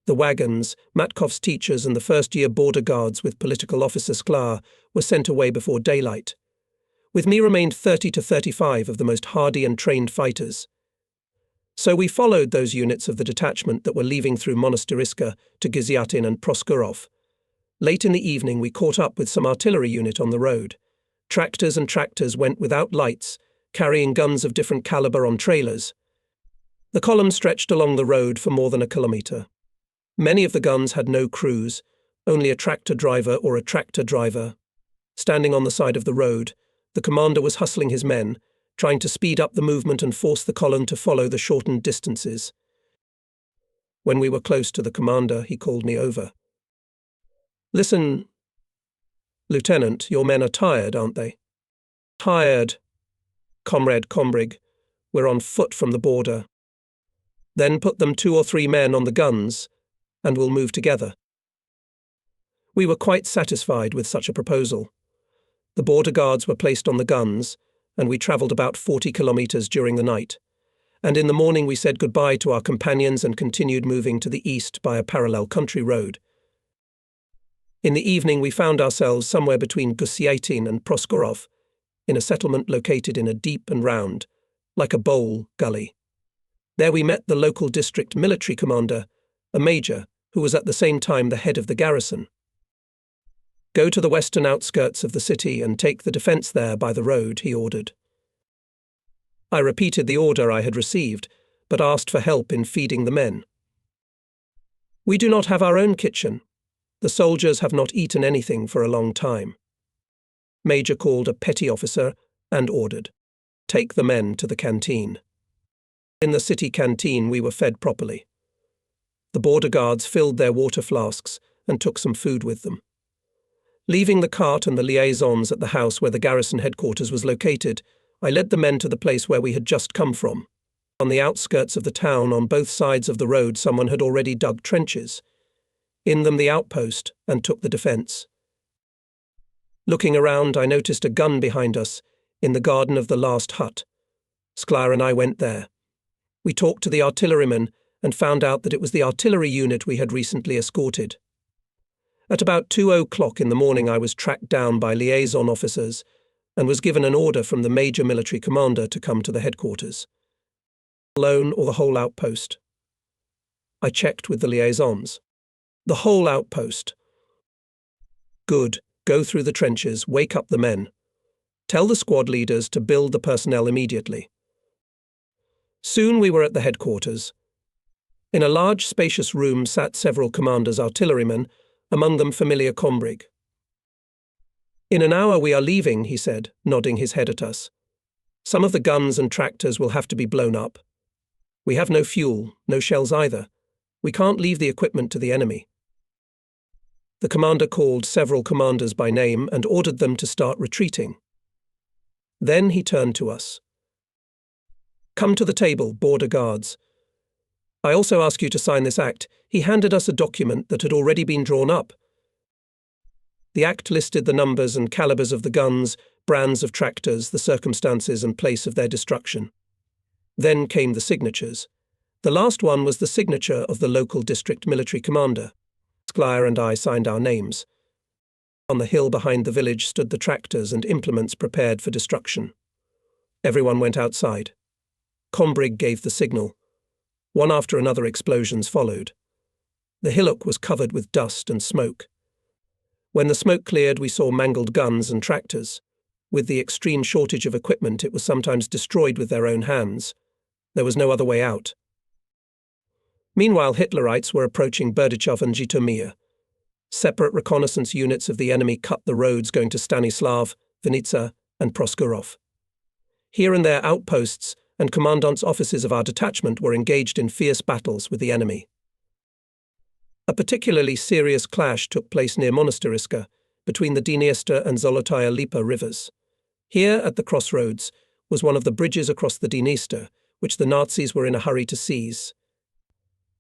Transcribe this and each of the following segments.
The wagons, Matkov's teachers and the first-year border guards with political officer Sklar were sent away before daylight. With me remained 30 to 35 of the most hardy and trained fighters. So we followed those units of the detachment that were leaving through Monastiriska to Gizyatin and Proskurov. Late in the evening we caught up with some artillery unit on the road. Tractors and tractors went without lights, carrying guns of different caliber on trailers. The column stretched along the road for more than a kilometre. Many of the guns had no crews, only a tractor driver or a tractor driver. Standing on the side of the road, the commander was hustling his men, trying to speed up the movement and force the column to follow the shortened distances. When we were close to the commander, he called me over. "Listen, Lieutenant, your men are tired, aren't they?" "Tired, Comrade Kombrig. We're on foot from the border." "Then put them 2 or 3 men on the guns, and we'll move together." We were quite satisfied with such a proposal. The border guards were placed on the guns, and we travelled about 40 kilometres during the night. And in the morning we said goodbye to our companions and continued moving to the east by a parallel country road. In the evening we found ourselves somewhere between Gusyatin and Proskurov, in a settlement located in a deep and round, like a bowl, gully. There we met the local district military commander, a major, who was at the same time the head of the garrison. "Go to the western outskirts of the city and take the defence there by the road," he ordered. I repeated the order I had received, but asked for help in feeding the men. "We do not have our own kitchen. The soldiers have not eaten anything for a long time." Major called a petty officer and ordered, "Take the men to the canteen." In the city canteen we were fed properly. The border guards filled their water flasks and took some food with them. Leaving the cart and the liaisons at the house where the garrison headquarters was located, I led the men to the place where we had just come from. On the outskirts of the town, on both sides of the road, someone had already dug trenches. In them the outpost, and took the defence. Looking around, I noticed a gun behind us, in the garden of the last hut. Sklar and I went there. We talked to the artilleryman and found out that it was the artillery unit we had recently escorted. At about 2:00 in the morning I was tracked down by liaison officers and was given an order from the major military commander to come to the headquarters. Alone or the whole outpost? I checked with the liaisons. "The whole outpost." "Good. Go through the trenches, wake up the men. Tell the squad leaders to build the personnel immediately." Soon we were at the headquarters. In a large, spacious room sat several commanders' artillerymen, among them familiar Kombrig. "In an hour we are leaving," he said, nodding his head at us. "Some of the guns and tractors will have to be blown up. We have no fuel, no shells either. We can't leave the equipment to the enemy." The commander called several commanders by name and ordered them to start retreating. Then he turned to us. "Come to the table, border guards. I also ask you to sign this act." He handed us a document that had already been drawn up. The act listed the numbers and calibers of the guns, brands of tractors, the circumstances and place of their destruction. Then came the signatures. The last one was the signature of the local district military commander. Sklar and I signed our names. On the hill behind the village stood the tractors and implements prepared for destruction. Everyone went outside. Kombrig gave the signal. One after another explosions followed. The hillock was covered with dust and smoke. When the smoke cleared, we saw mangled guns and tractors. With the extreme shortage of equipment, it was sometimes destroyed with their own hands. There was no other way out. Meanwhile, Hitlerites were approaching Berdichov and Zhytomyr. Separate reconnaissance units of the enemy cut the roads going to Stanislav, Vinitsa, and Proskurov. Here and there, outposts and commandants' offices of our detachment were engaged in fierce battles with the enemy. A particularly serious clash took place near Monastiriska, between the Dniester and Zolotaya Lipa rivers. Here, at the crossroads, was one of the bridges across the Dniester, which the Nazis were in a hurry to seize.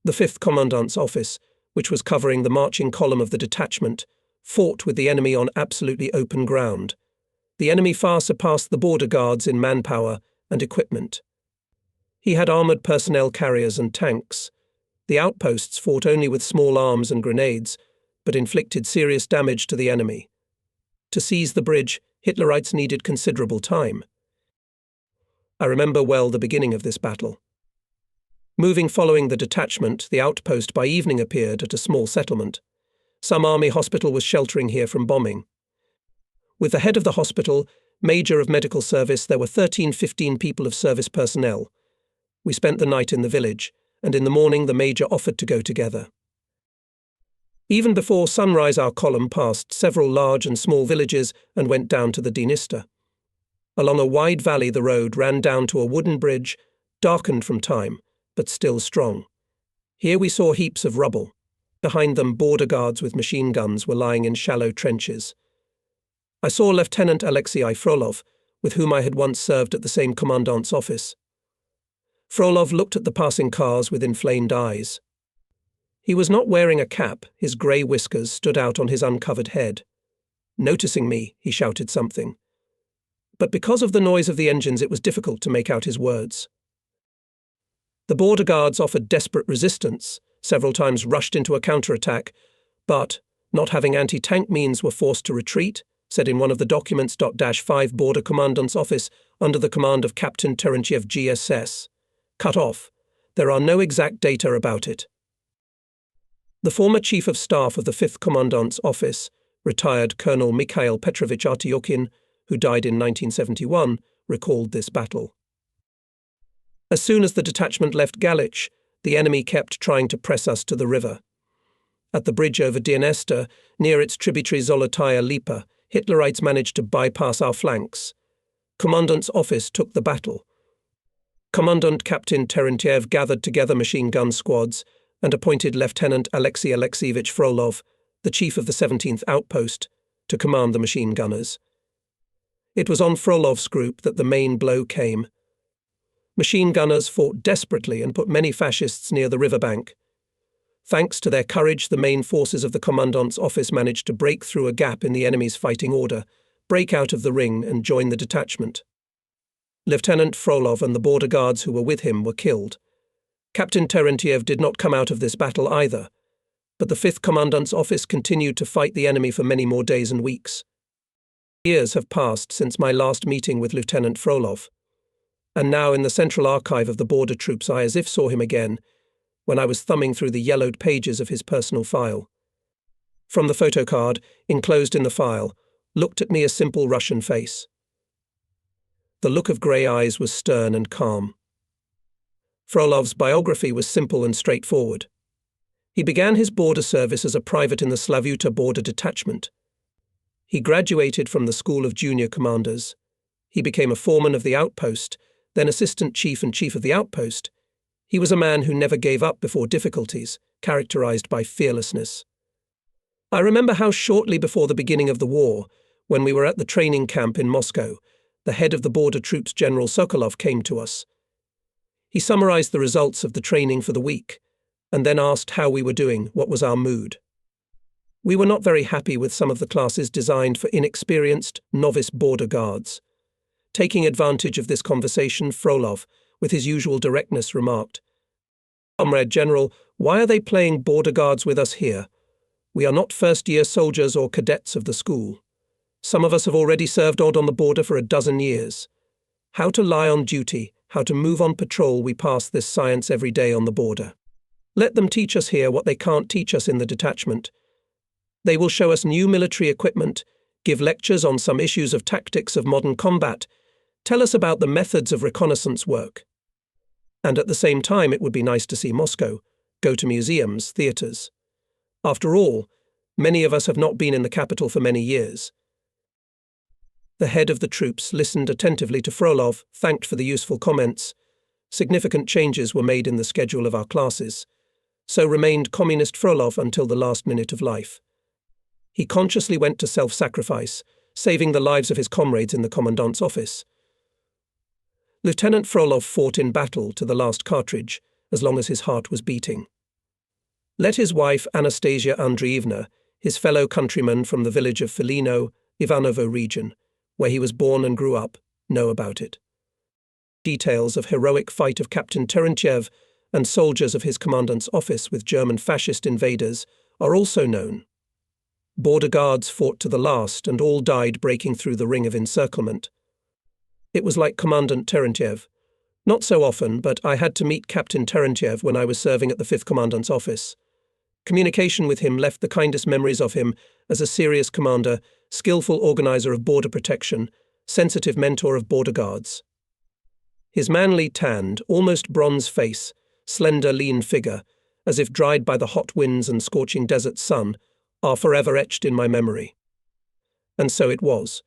The 5th Commandant's office, which was covering the marching column of the detachment, fought with the enemy on absolutely open ground. The enemy far surpassed the border guards in manpower and equipment. He had armoured personnel carriers and tanks. The outposts fought only with small arms and grenades, but inflicted serious damage to the enemy. To seize the bridge, Hitlerites needed considerable time. I remember well the beginning of this battle. Moving following the detachment, the outpost by evening appeared at a small settlement. Some army hospital was sheltering here from bombing. With the head of the hospital, major of medical service, there were 13-15 people of service personnel. We spent the night in the village, and in the morning the major offered to go together. Even before sunrise, our column passed several large and small villages and went down to the Dniester. Along a wide valley the road ran down to a wooden bridge, darkened from time, but still strong. Here we saw heaps of rubble. Behind them, border guards with machine guns were lying in shallow trenches. I saw Lieutenant Alexei Frolov, with whom I had once served at the same commandant's office. Frolov looked at the passing cars with inflamed eyes. He was not wearing a cap, his grey whiskers stood out on his uncovered head. Noticing me, he shouted something. But because of the noise of the engines, it was difficult to make out his words. The border guards offered desperate resistance, several times rushed into a counterattack, but, not having anti-tank means, were forced to retreat, said in one of the documents. -5 Border Commandant's Office, under the command of Captain Terentiev GSS. Cut off. There are no exact data about it. The former Chief of Staff of the 5th Commandant's Office, retired Colonel Mikhail Petrovich Artyokhin, who died in 1971, recalled this battle. As soon as the detachment left Galich, the enemy kept trying to press us to the river. At the bridge over Dniester, near its tributary Zolotaya Lipa, Hitlerites managed to bypass our flanks. Commandant's office took the battle. Commandant Captain Terentiev gathered together machine gun squads and appointed Lieutenant Alexei Alexeyevich Frolov, the chief of the 17th Outpost, to command the machine gunners. It was on Frolov's group that the main blow came. Machine gunners fought desperately and put many fascists near the riverbank. Thanks to their courage, the main forces of the commandant's office managed to break through a gap in the enemy's fighting order, break out of the ring and join the detachment. Lieutenant Frolov and the border guards who were with him were killed. Captain Terentiev did not come out of this battle either, but the 5th Commandant's Office continued to fight the enemy for many more days and weeks. Years have passed since my last meeting with Lieutenant Frolov, and now in the Central Archive of the Border Troops I as if saw him again, when I was thumbing through the yellowed pages of his personal file. From the photocard, enclosed in the file, looked at me a simple Russian face. The look of grey eyes was stern and calm. Frolov's biography was simple and straightforward. He began his border service as a private in the Slavuta border detachment. He graduated from the School of Junior Commanders. He became a foreman of the outpost, then assistant chief and chief of the outpost. He was a man who never gave up before difficulties, characterized by fearlessness. I remember how shortly before the beginning of the war, when we were at the training camp in Moscow, the head of the border troops, General Sokolov, came to us. He summarized the results of the training for the week, and then asked how we were doing, what was our mood. We were not very happy with some of the classes designed for inexperienced, novice border guards. Taking advantage of this conversation, Frolov, with his usual directness, remarked, "Comrade General, why are they playing border guards with us here? We are not first-year soldiers or cadets of the school. Some of us have already served on the border for a dozen years. How to lie on duty, how to move on patrol, we pass this science every day on the border. Let them teach us here what they can't teach us in the detachment. They will show us new military equipment, give lectures on some issues of tactics of modern combat, tell us about the methods of reconnaissance work. And at the same time, it would be nice to see Moscow, go to museums, theatres. After all, many of us have not been in the capital for many years." The head of the troops listened attentively to Frolov, thanked for the useful comments. Significant changes were made in the schedule of our classes. So remained Communist Frolov until the last minute of life. He consciously went to self-sacrifice, saving the lives of his comrades in the commandant's office. Lieutenant Frolov fought in battle to the last cartridge, as long as his heart was beating. Let his wife Anastasia Andreevna, his fellow countryman from the village of Pelynia, Ivanovo region, where he was born and grew up, know about it. Details of heroic fight of Captain Terentiev and soldiers of his commandant's office with German fascist invaders are also known. Border guards fought to the last and all died breaking through the ring of encirclement. It was like Commandant Terentiev. Not so often, but I had to meet Captain Terentiev when I was serving at the 5th Commandant's office. Communication with him left the kindest memories of him as a serious commander, skillful organizer of border protection, sensitive mentor of border guards. His manly, tanned, almost bronze face, slender, lean figure, as if dried by the hot winds and scorching desert sun, are forever etched in my memory. And so it was.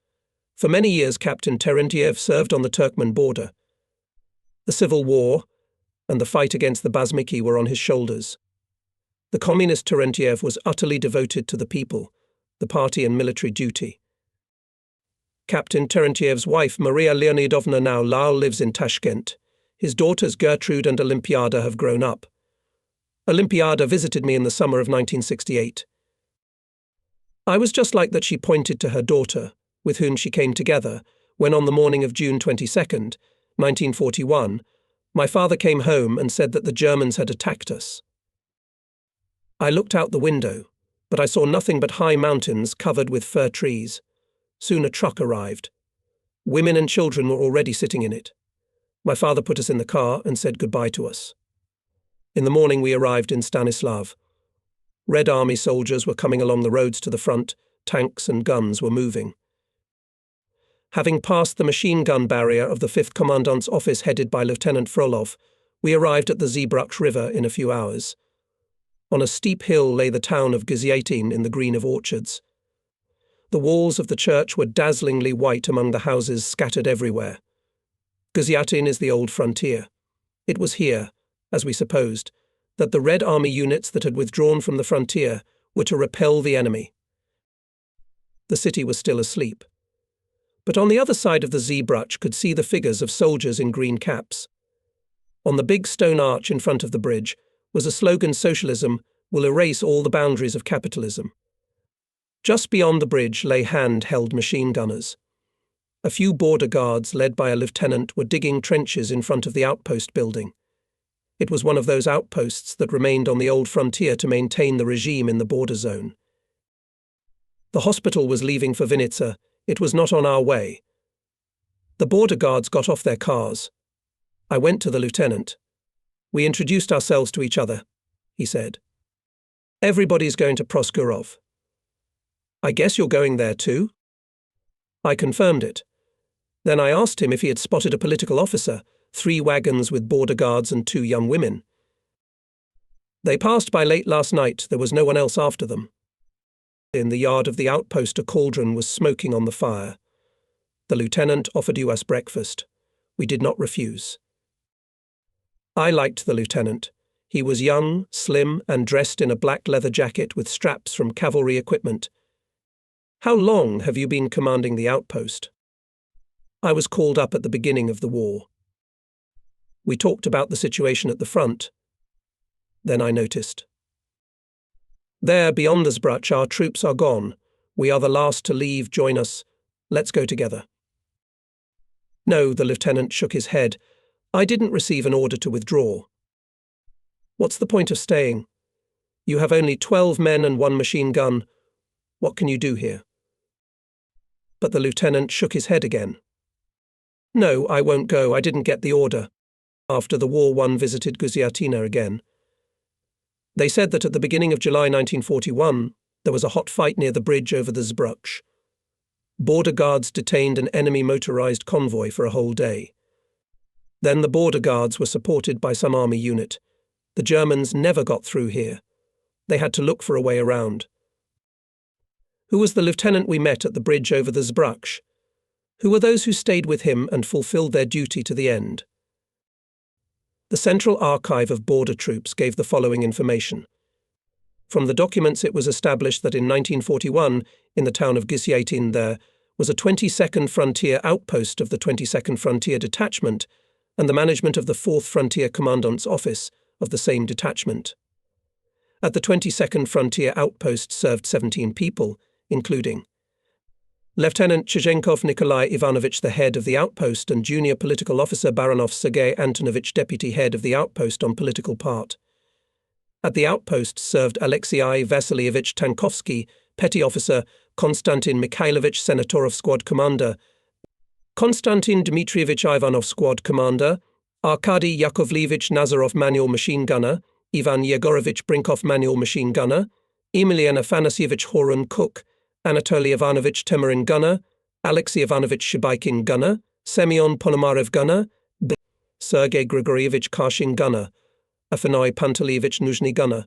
For many years Captain Terentiev served on the Turkmen border. The civil war and the fight against the Bazmiki were on his shoulders. The communist Terentiev was utterly devoted to the people, the party and military duty. Captain Terentiev's wife Maria Leonidovna now lives in Tashkent. His daughters Gertrude and Olympiada have grown up. Olympiada visited me in the summer of 1968. I was just like that she pointed to her daughter, with whom she came together, when on the morning of June 22nd, 1941, my father came home and said that the Germans had attacked us. I looked out the window, but I saw nothing but high mountains covered with fir trees. Soon a truck arrived. Women and children were already sitting in it. My father put us in the car and said goodbye to us. In the morning we arrived in Stanislav. Red Army soldiers were coming along the roads to the front, tanks and guns were moving. Having passed the machine gun barrier of the 5th Commandant's office headed by Lieutenant Frolov, we arrived at the Zbruch River in a few hours. On a steep hill lay the town of Gziatin in the green of orchards. The walls of the church were dazzlingly white among the houses scattered everywhere. Gziatin is the old frontier. It was here, as we supposed, that the Red Army units that had withdrawn from the frontier were to repel the enemy. The city was still asleep. But on the other side of the Zbruch could see the figures of soldiers in green caps. On the big stone arch in front of the bridge was a slogan: "Socialism will erase all the boundaries of capitalism." Just beyond the bridge lay hand-held machine gunners. A few border guards, led by a lieutenant, were digging trenches in front of the outpost building. It was one of those outposts that remained on the old frontier to maintain the regime in the border zone. The hospital was leaving for Vinnytsia. It was not on our way. The border guards got off their cars. I went to the lieutenant. We introduced ourselves to each other, he said. Everybody's going to Proskurov. I guess you're going there too? I confirmed it. Then I asked him if he had spotted a political officer, 3 wagons with border guards and 2 young women. They passed by late last night. There was no one else after them. In the yard of the outpost a cauldron was smoking on the fire. The lieutenant offered us breakfast. We did not refuse. I liked the lieutenant. He was young, slim, and dressed in a black leather jacket with straps from cavalry equipment. How long have you been commanding the outpost? I was called up at the beginning of the war. We talked about the situation at the front. Then I noticed. There, beyond the Zbruch, our troops are gone. We are the last to leave. Join us. Let's go together. No, the lieutenant shook his head. I didn't receive an order to withdraw. What's the point of staying? You have only 12 men and 1 machine gun. What can you do here? But the lieutenant shook his head again. No, I won't go. I didn't get the order. After the war, one visited Gziatina again. They said that at the beginning of July 1941, there was a hot fight near the bridge over the Zbruch. Border guards detained an enemy motorized convoy for a whole day. Then the border guards were supported by some army unit. The Germans never got through here. They had to look for a way around. Who was the lieutenant we met at the bridge over the Zbruch? Who were those who stayed with him and fulfilled their duty to the end? The Central Archive of Border Troops gave the following information. From the documents it was established that in 1941, in the town of Gziatin there was a 22nd Frontier outpost of the 22nd Frontier Detachment and the management of the 4th Frontier Commandant's office of the same detachment. At the 22nd Frontier outpost served 17 people, including Lieutenant Chizhenkov Nikolai Ivanovich, the head of the outpost, and junior political officer Baranov Sergei Antonovich, deputy head of the outpost on political part. At the outpost served Alexei Vasilievich Tankovsky, petty officer, Konstantin Mikhailovich Senatorov, squad commander, Konstantin Dmitrievich Ivanov, squad commander, Arkady Yakovlevich Nazarov, manual machine gunner, Ivan Yegorovich Brinkov, manual machine gunner, Emilian Afanasyevich Horun, cook, Anatoly Ivanovich Temerin, gunner, Alexey Ivanovich Shibaikin, gunner, Semyon Ponomarev, gunner, Sergei Grigorievich Karshin, gunner, Afanoi Pantelievich Nuzhny, gunner,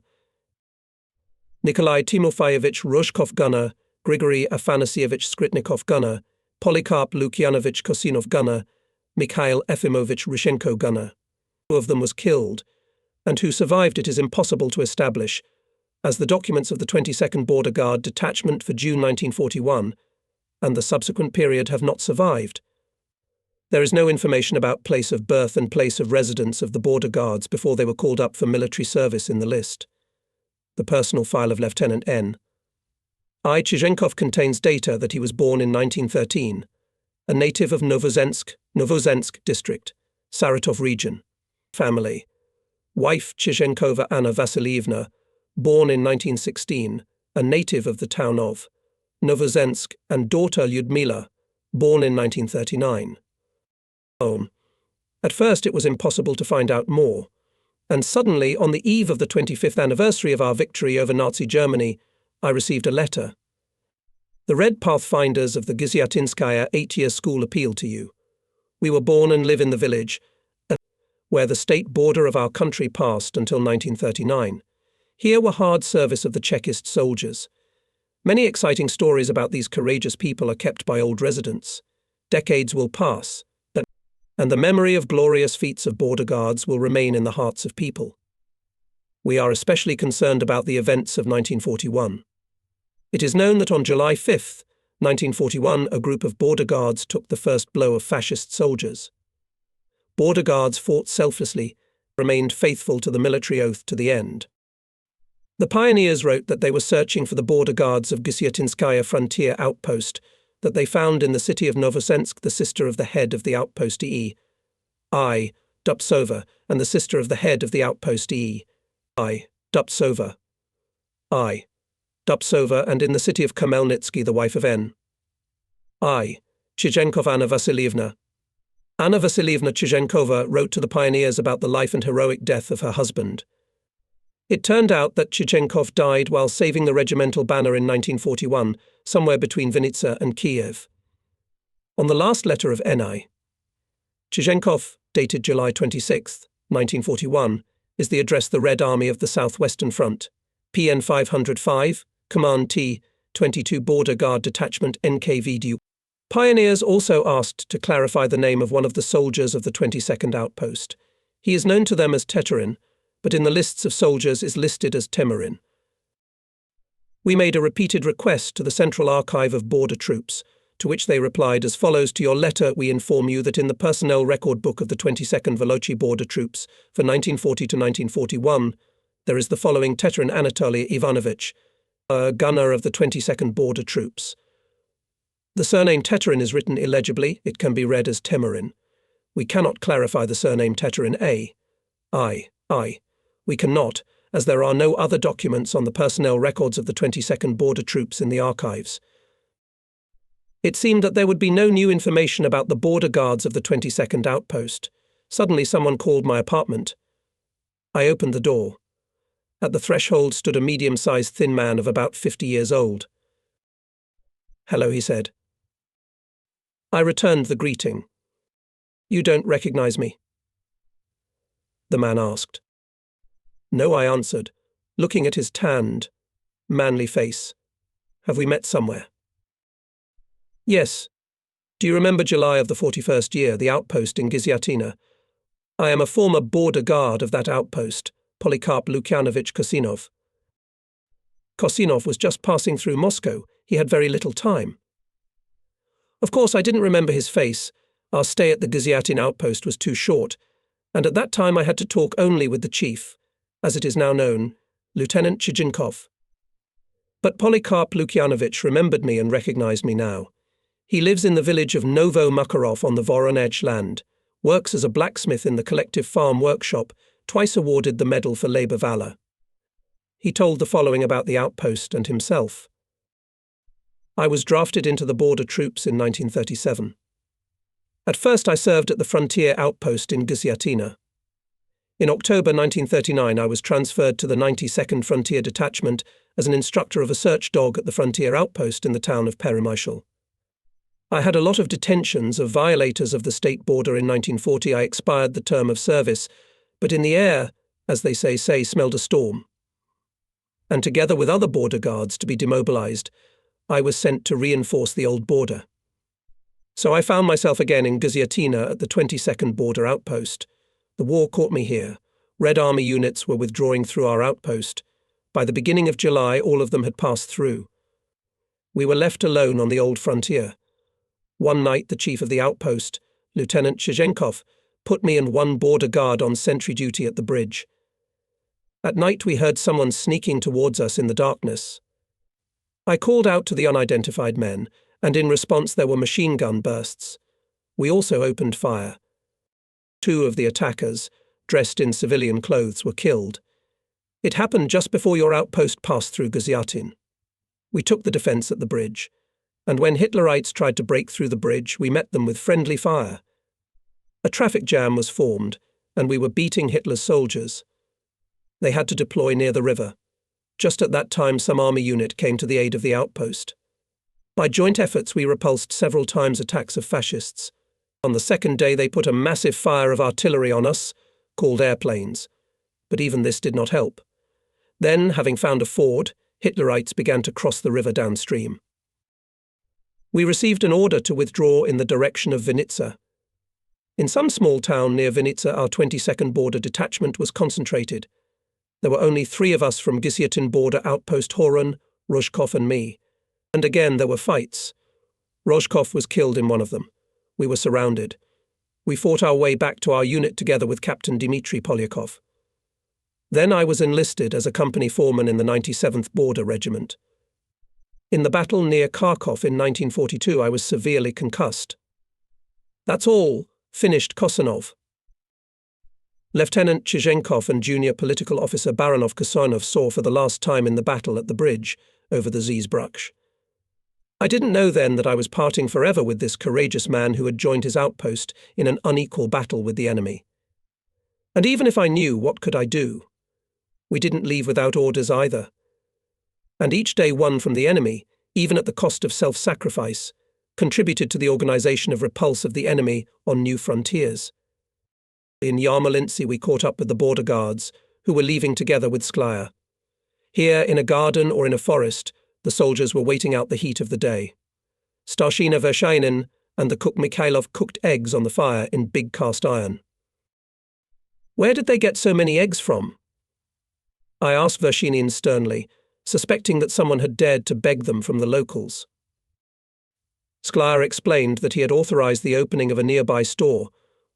Nikolai Timofeyevich Rozhkov, gunner, Grigory Afanasyevich Skritnikov, gunner, Polycarp Lukyanovich Kosinov, gunner, Mikhail Efimovich Rishenko, gunner. Who of them was killed, and who survived it is impossible to establish, as the documents of the 22nd Border Guard detachment for June 1941 and the subsequent period have not survived. There is no information about place of birth and place of residence of the Border Guards before they were called up for military service in the list. The personal file of Lieutenant N. I. Chizhenkov contains data that he was born in 1913, a native of Novozensk district, Saratov region. Family. Wife Chizhenkova Anna Vasilievna, born in 1916, a native of the town of Novozensk, and daughter Lyudmila, born in 1939. At first it was impossible to find out more, and suddenly, on the eve of the 25th anniversary of our victory over Nazi Germany, I received a letter. The Red Pathfinders of the Gizyatinskaya 8-year school appeal to you. We were born and live in the village, where the state border of our country passed until 1939. Here were hard service of the Chekist soldiers. Many exciting stories about these courageous people are kept by old residents. Decades will pass, and the memory of glorious feats of border guards will remain in the hearts of people. We are especially concerned about the events of 1941. It is known that on July 5, 1941, a group of border guards took the first blow of fascist soldiers. Border guards fought selflessly, remained faithful to the military oath to the end. The pioneers wrote that they were searching for the border guards of Gizyatinskaya frontier outpost that they found in the city of Novosensk, the sister of the head of the outpost I, Dupsova, and the sister of the head of the outpost I, Dupsova, and in the city of Khmelnytsky, the wife of N. Chizhenkov Anna Vasilievna. Anna Vasilievna Chizhenkova wrote to the pioneers about the life and heroic death of her husband. It turned out that Chizhenkov died while saving the regimental banner in 1941, somewhere between Vinnytsia and Kiev. On the last letter of N.I. Chizhenkov, dated July 26, 1941, is the address the Red Army of the Southwestern Front, PN 505, Command T, 22 Border Guard Detachment NKVD. Pioneers also asked to clarify the name of one of the soldiers of the 22nd Outpost. He is known to them as Teterin, but in the lists of soldiers is listed as Temerin. We made a repeated request to the Central Archive of Border Troops, to which they replied as follows: to your letter we inform you that in the personnel record book of the 22nd Volochi Border Troops for 1940 to 1941, there is the following: Teterin Anatoly Ivanovich, a gunner of the 22nd Border Troops. The surname Teterin is written illegibly, it can be read as Temerin. We cannot clarify the surname Teterin I. We cannot, as there are no other documents on the personnel records of the 22nd Border Troops in the archives. It seemed that there would be no new information about the border guards of the 22nd Outpost. Suddenly someone called my apartment. I opened the door. At the threshold stood a medium-sized thin man of about 50 years old. "Hello," he said. I returned the greeting. "You don't recognize me?" the man asked. "No," I answered, looking at his tanned, manly face. "Have we met somewhere?" "Yes. Do you remember July of the 41st year, the outpost in Gizyatina? I am a former border guard of that outpost, Polycarp Lukyanovich Kosinov. Kosinov was just passing through Moscow. He had very little time." Of course, I didn't remember his face. Our stay at the Gizyatin outpost was too short, and at that time I had to talk only with the chief, as it is now known, Lieutenant Chizhenkov. But Polycarp Lukyanovich remembered me and recognized me now. He lives in the village of Novo Makarov on the Voronezh land, works as a blacksmith in the collective farm workshop, twice awarded the Medal for Labour Valour. He told the following about the outpost and himself. I was drafted into the border troops in 1937. At first I served at the frontier outpost in Gziatina. In October 1939 I was transferred to the 92nd Frontier Detachment as an instructor of a search dog at the frontier outpost in the town of Peremyshal. I had a lot of detentions of violators of the state border in 1940. I expired the term of service, but in the air, as they say, smelled a storm. And together with other border guards to be demobilized, I was sent to reinforce the old border. So I found myself again in Gziatina at the 22nd Border Outpost. The war caught me here. Red Army units were withdrawing through our outpost. By the beginning of July, all of them had passed through. We were left alone on the old frontier. One night, the chief of the outpost, Lieutenant Chizhenkov, put me and one border guard on sentry duty at the bridge. At night, we heard someone sneaking towards us in the darkness. I called out to the unidentified men, and in response there were machine gun bursts. We also opened fire. 2 of the attackers, dressed in civilian clothes, were killed. It happened just before your outpost passed through Gziatin. We took the defence at the bridge, and when Hitlerites tried to break through the bridge, we met them with friendly fire. A traffic jam was formed, and we were beating Hitler's soldiers. They had to deploy near the river. Just at that time, some army unit came to the aid of the outpost. By joint efforts, we repulsed several times attacks of fascists. On the second day, they put a massive fire of artillery on us, called airplanes. But even this did not help. Then, having found a ford, Hitlerites began to cross the river downstream. We received an order to withdraw in the direction of Vinnitsa. In some small town near Vinnitsa, our 22nd Border Detachment was concentrated. There were only 3 of us from Gziatin border outpost Horun, Rozhkov and me. And again there were fights. Rozhkov was killed in one of them. We were surrounded. We fought our way back to our unit together with Captain Dmitry Polyakov. Then I was enlisted as a company foreman in the 97th Border Regiment. In the battle near Kharkov in 1942 I was severely concussed. That's all, finished Kosanov. Lieutenant Chizhenkov and junior political officer Baronov Kosanov saw for the last time in the battle at the bridge over the Zbruch. I didn't know then that I was parting forever with this courageous man who had joined his outpost in an unequal battle with the enemy. And even if I knew, what could I do? We didn't leave without orders either. And each day won from the enemy, even at the cost of self-sacrifice, contributed to the organization of repulse of the enemy on new frontiers. In Yarmolinsy we caught up with the border guards, who were leaving together with Sklya. Here, in a garden or in a forest, the soldiers were waiting out the heat of the day. Starshina Vershinin and the cook Mikhailov cooked eggs on the fire in big cast iron. Where did they get so many eggs from? I asked Vershinin sternly, suspecting that someone had dared to beg them from the locals. Sklya explained that he had authorized the opening of a nearby store,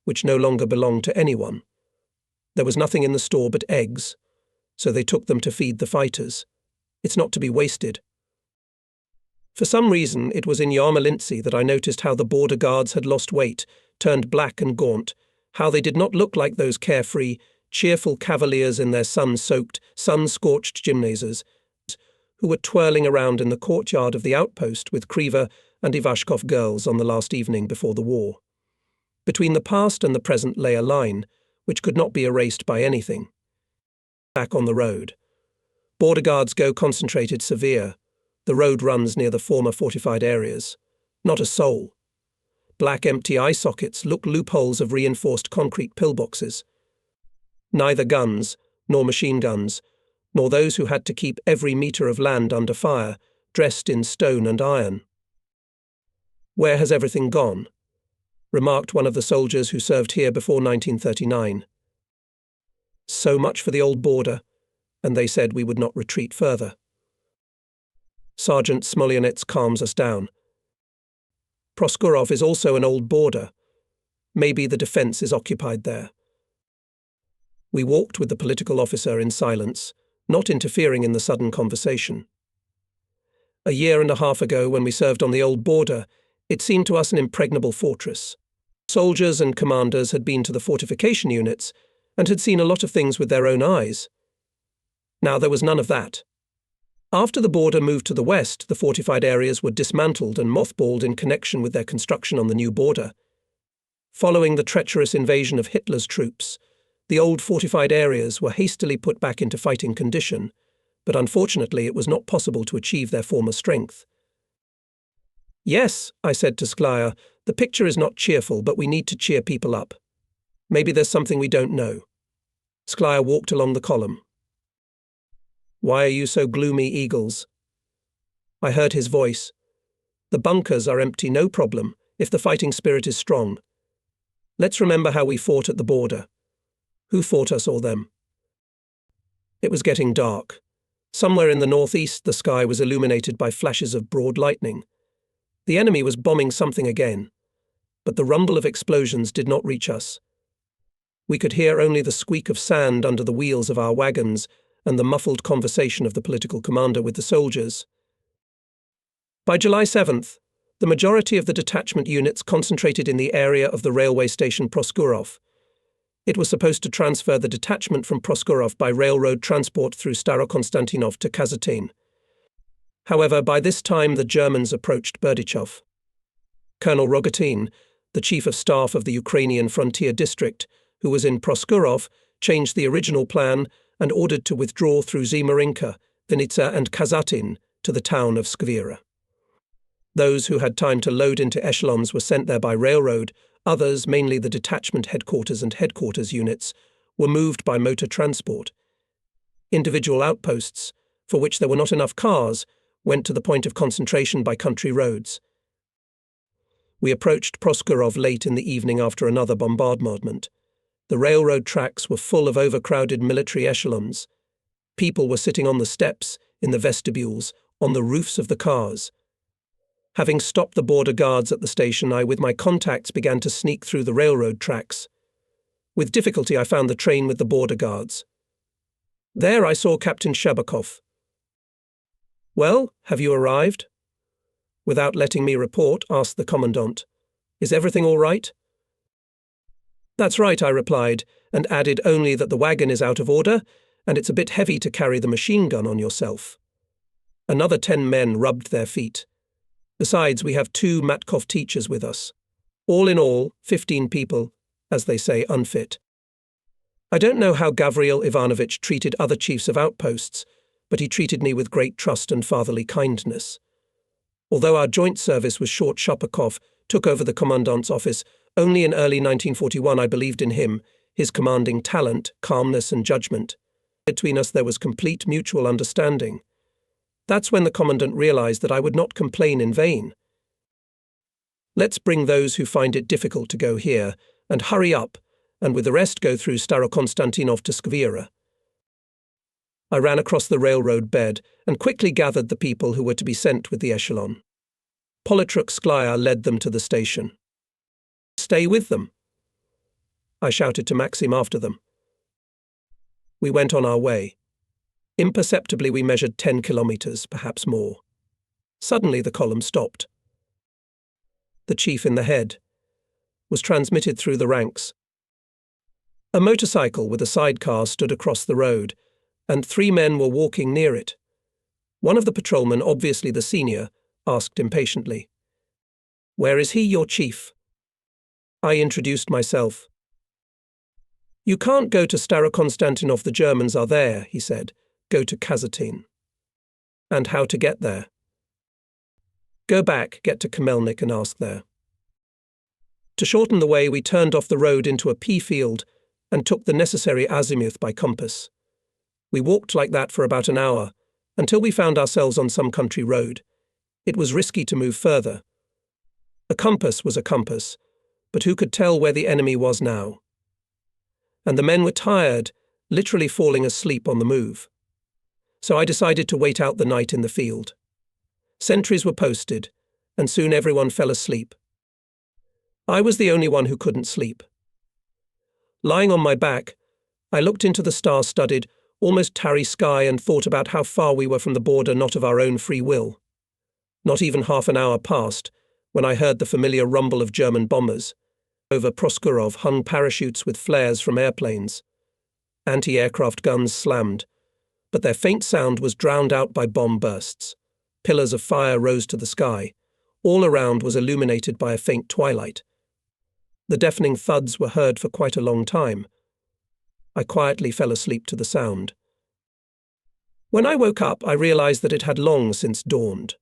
which no longer belonged to anyone. There was nothing in the store but eggs, so they took them to feed the fighters. It's not to be wasted. For some reason, it was in Yarmolinsy that I noticed how the border guards had lost weight, turned black and gaunt, how they did not look like those carefree, cheerful cavaliers in their sun-soaked, sun-scorched gymnasias, who were twirling around in the courtyard of the outpost with Kriva and Ivashkov girls on the last evening before the war. Between the past and the present lay a line, which could not be erased by anything. Back on the road. Border guards go concentrated severe. The road runs near the former fortified areas. Not a soul. Black empty eye sockets look loopholes of reinforced concrete pillboxes. Neither guns, nor machine guns, nor those who had to keep every metre of land under fire, dressed in stone and iron. Where has everything gone? Remarked one of the soldiers who served here before 1939. So much for the old border, and they said we would not retreat further. Sergeant Smolyanets calms us down. Proskurov is also an old border. Maybe the defence is occupied there. We walked with the political officer in silence, not interfering in the sudden conversation. A year and a half ago, when we served on the old border, It seemed to us an impregnable fortress. Soldiers and commanders had been to the fortification units and had seen a lot of things with their own eyes. Now there was none of that. After the border moved to the west, the fortified areas were dismantled and mothballed in connection with their construction on the new border. Following the treacherous invasion of Hitler's troops, the old fortified areas were hastily put back into fighting condition, but unfortunately it was not possible to achieve their former strength. "Yes," I said to Sklia, "the picture is not cheerful, but we need to cheer people up. Maybe there's something we don't know." Sklia walked along the column. "Why are you so gloomy, Eagles?" I heard his voice. "The bunkers are empty, no problem, if the fighting spirit is strong. Let's remember how we fought at the border. Who fought us or them?" It was getting dark. Somewhere in the northeast, the sky was illuminated by flashes of broad lightning. The enemy was bombing something again, but the rumble of explosions did not reach us. We could hear only the squeak of sand under the wheels of our wagons and the muffled conversation of the political commander with the soldiers. By July 7th, the majority of the detachment units concentrated in the area of the railway station Proskurov. It was supposed to transfer the detachment from Proskurov by railroad transport through Starokonstantinov to Kazatin. However, by this time the Germans approached Berdichov. Colonel Rogatin, the chief of staff of the Ukrainian frontier district, who was in Proskurov, changed the original plan and ordered to withdraw through Zmarinka, Vinitsa and Kazatin to the town of Skvira. Those who had time to load into echelons were sent there by railroad. Others, mainly the detachment headquarters and headquarters units, were moved by motor transport. Individual outposts, for which there were not enough cars, went to the point of concentration by country roads. We approached Proskurov late in the evening after another bombardment. The railroad tracks were full of overcrowded military echelons. People were sitting on the steps, in the vestibules, on the roofs of the cars. Having stopped the border guards at the station, I, with my contacts, began to sneak through the railroad tracks. With difficulty, I found the train with the border guards. There I saw Captain Shabakov. "Well, have you arrived?" Without letting me report, asked the commandant. "Is everything all right?" "That's right," I replied, and added only that the wagon is out of order, and it's a bit heavy to carry the machine gun on yourself. Another 10 men rubbed their feet. Besides, we have 2 Matkov teachers with us. All in all, 15 people, as they say, unfit. I don't know how Gavril Ivanovich treated other chiefs of outposts, but he treated me with great trust and fatherly kindness. Although our joint service was short, Shapakov took over the commandant's office only in early 1941. I believed in him, his commanding talent, calmness and judgment. Between us there was complete mutual understanding. That's when the commandant realized that I would not complain in vain. "Let's bring those who find it difficult to go here, and hurry up, and with the rest go through Starokonstantinov to Skvira." I ran across the railroad bed and quickly gathered the people who were to be sent with the echelon. Politruk Sklia led them to the station. "Stay with them," I shouted to Maxim after them. We went on our way. Imperceptibly we measured 10 kilometers, perhaps more. Suddenly the column stopped. The chief in the head was transmitted through the ranks. A motorcycle with a sidecar stood across the road, and 3 men were walking near it. One of the patrolmen, obviously the senior, asked impatiently, "Where is he, your chief?" I introduced myself. "You can't go to Starokonstantinov, the Germans are there," he said. "Go to Kazatin." "And how to get there?" "Go back, get to Khmelnik and ask there." To shorten the way, we turned off the road into a pea field and took the necessary azimuth by compass. We walked like that for about an hour, until we found ourselves on some country road. It was risky to move further. A compass was a compass, but who could tell where the enemy was now? And the men were tired, literally falling asleep on the move. So I decided to wait out the night in the field. Sentries were posted, and soon everyone fell asleep. I was the only one who couldn't sleep. Lying on my back, I looked into the star-studded, almost tarry sky and thought about how far we were from the border, not of our own free will. Not even half an hour passed when I heard the familiar rumble of German bombers. Over Proskurov hung parachutes with flares from airplanes. Anti-aircraft guns slammed, but their faint sound was drowned out by bomb bursts. Pillars of fire rose to the sky. All around was illuminated by a faint twilight. The deafening thuds were heard for quite a long time. I quietly fell asleep to the sound. When I woke up, I realized that it had long since dawned.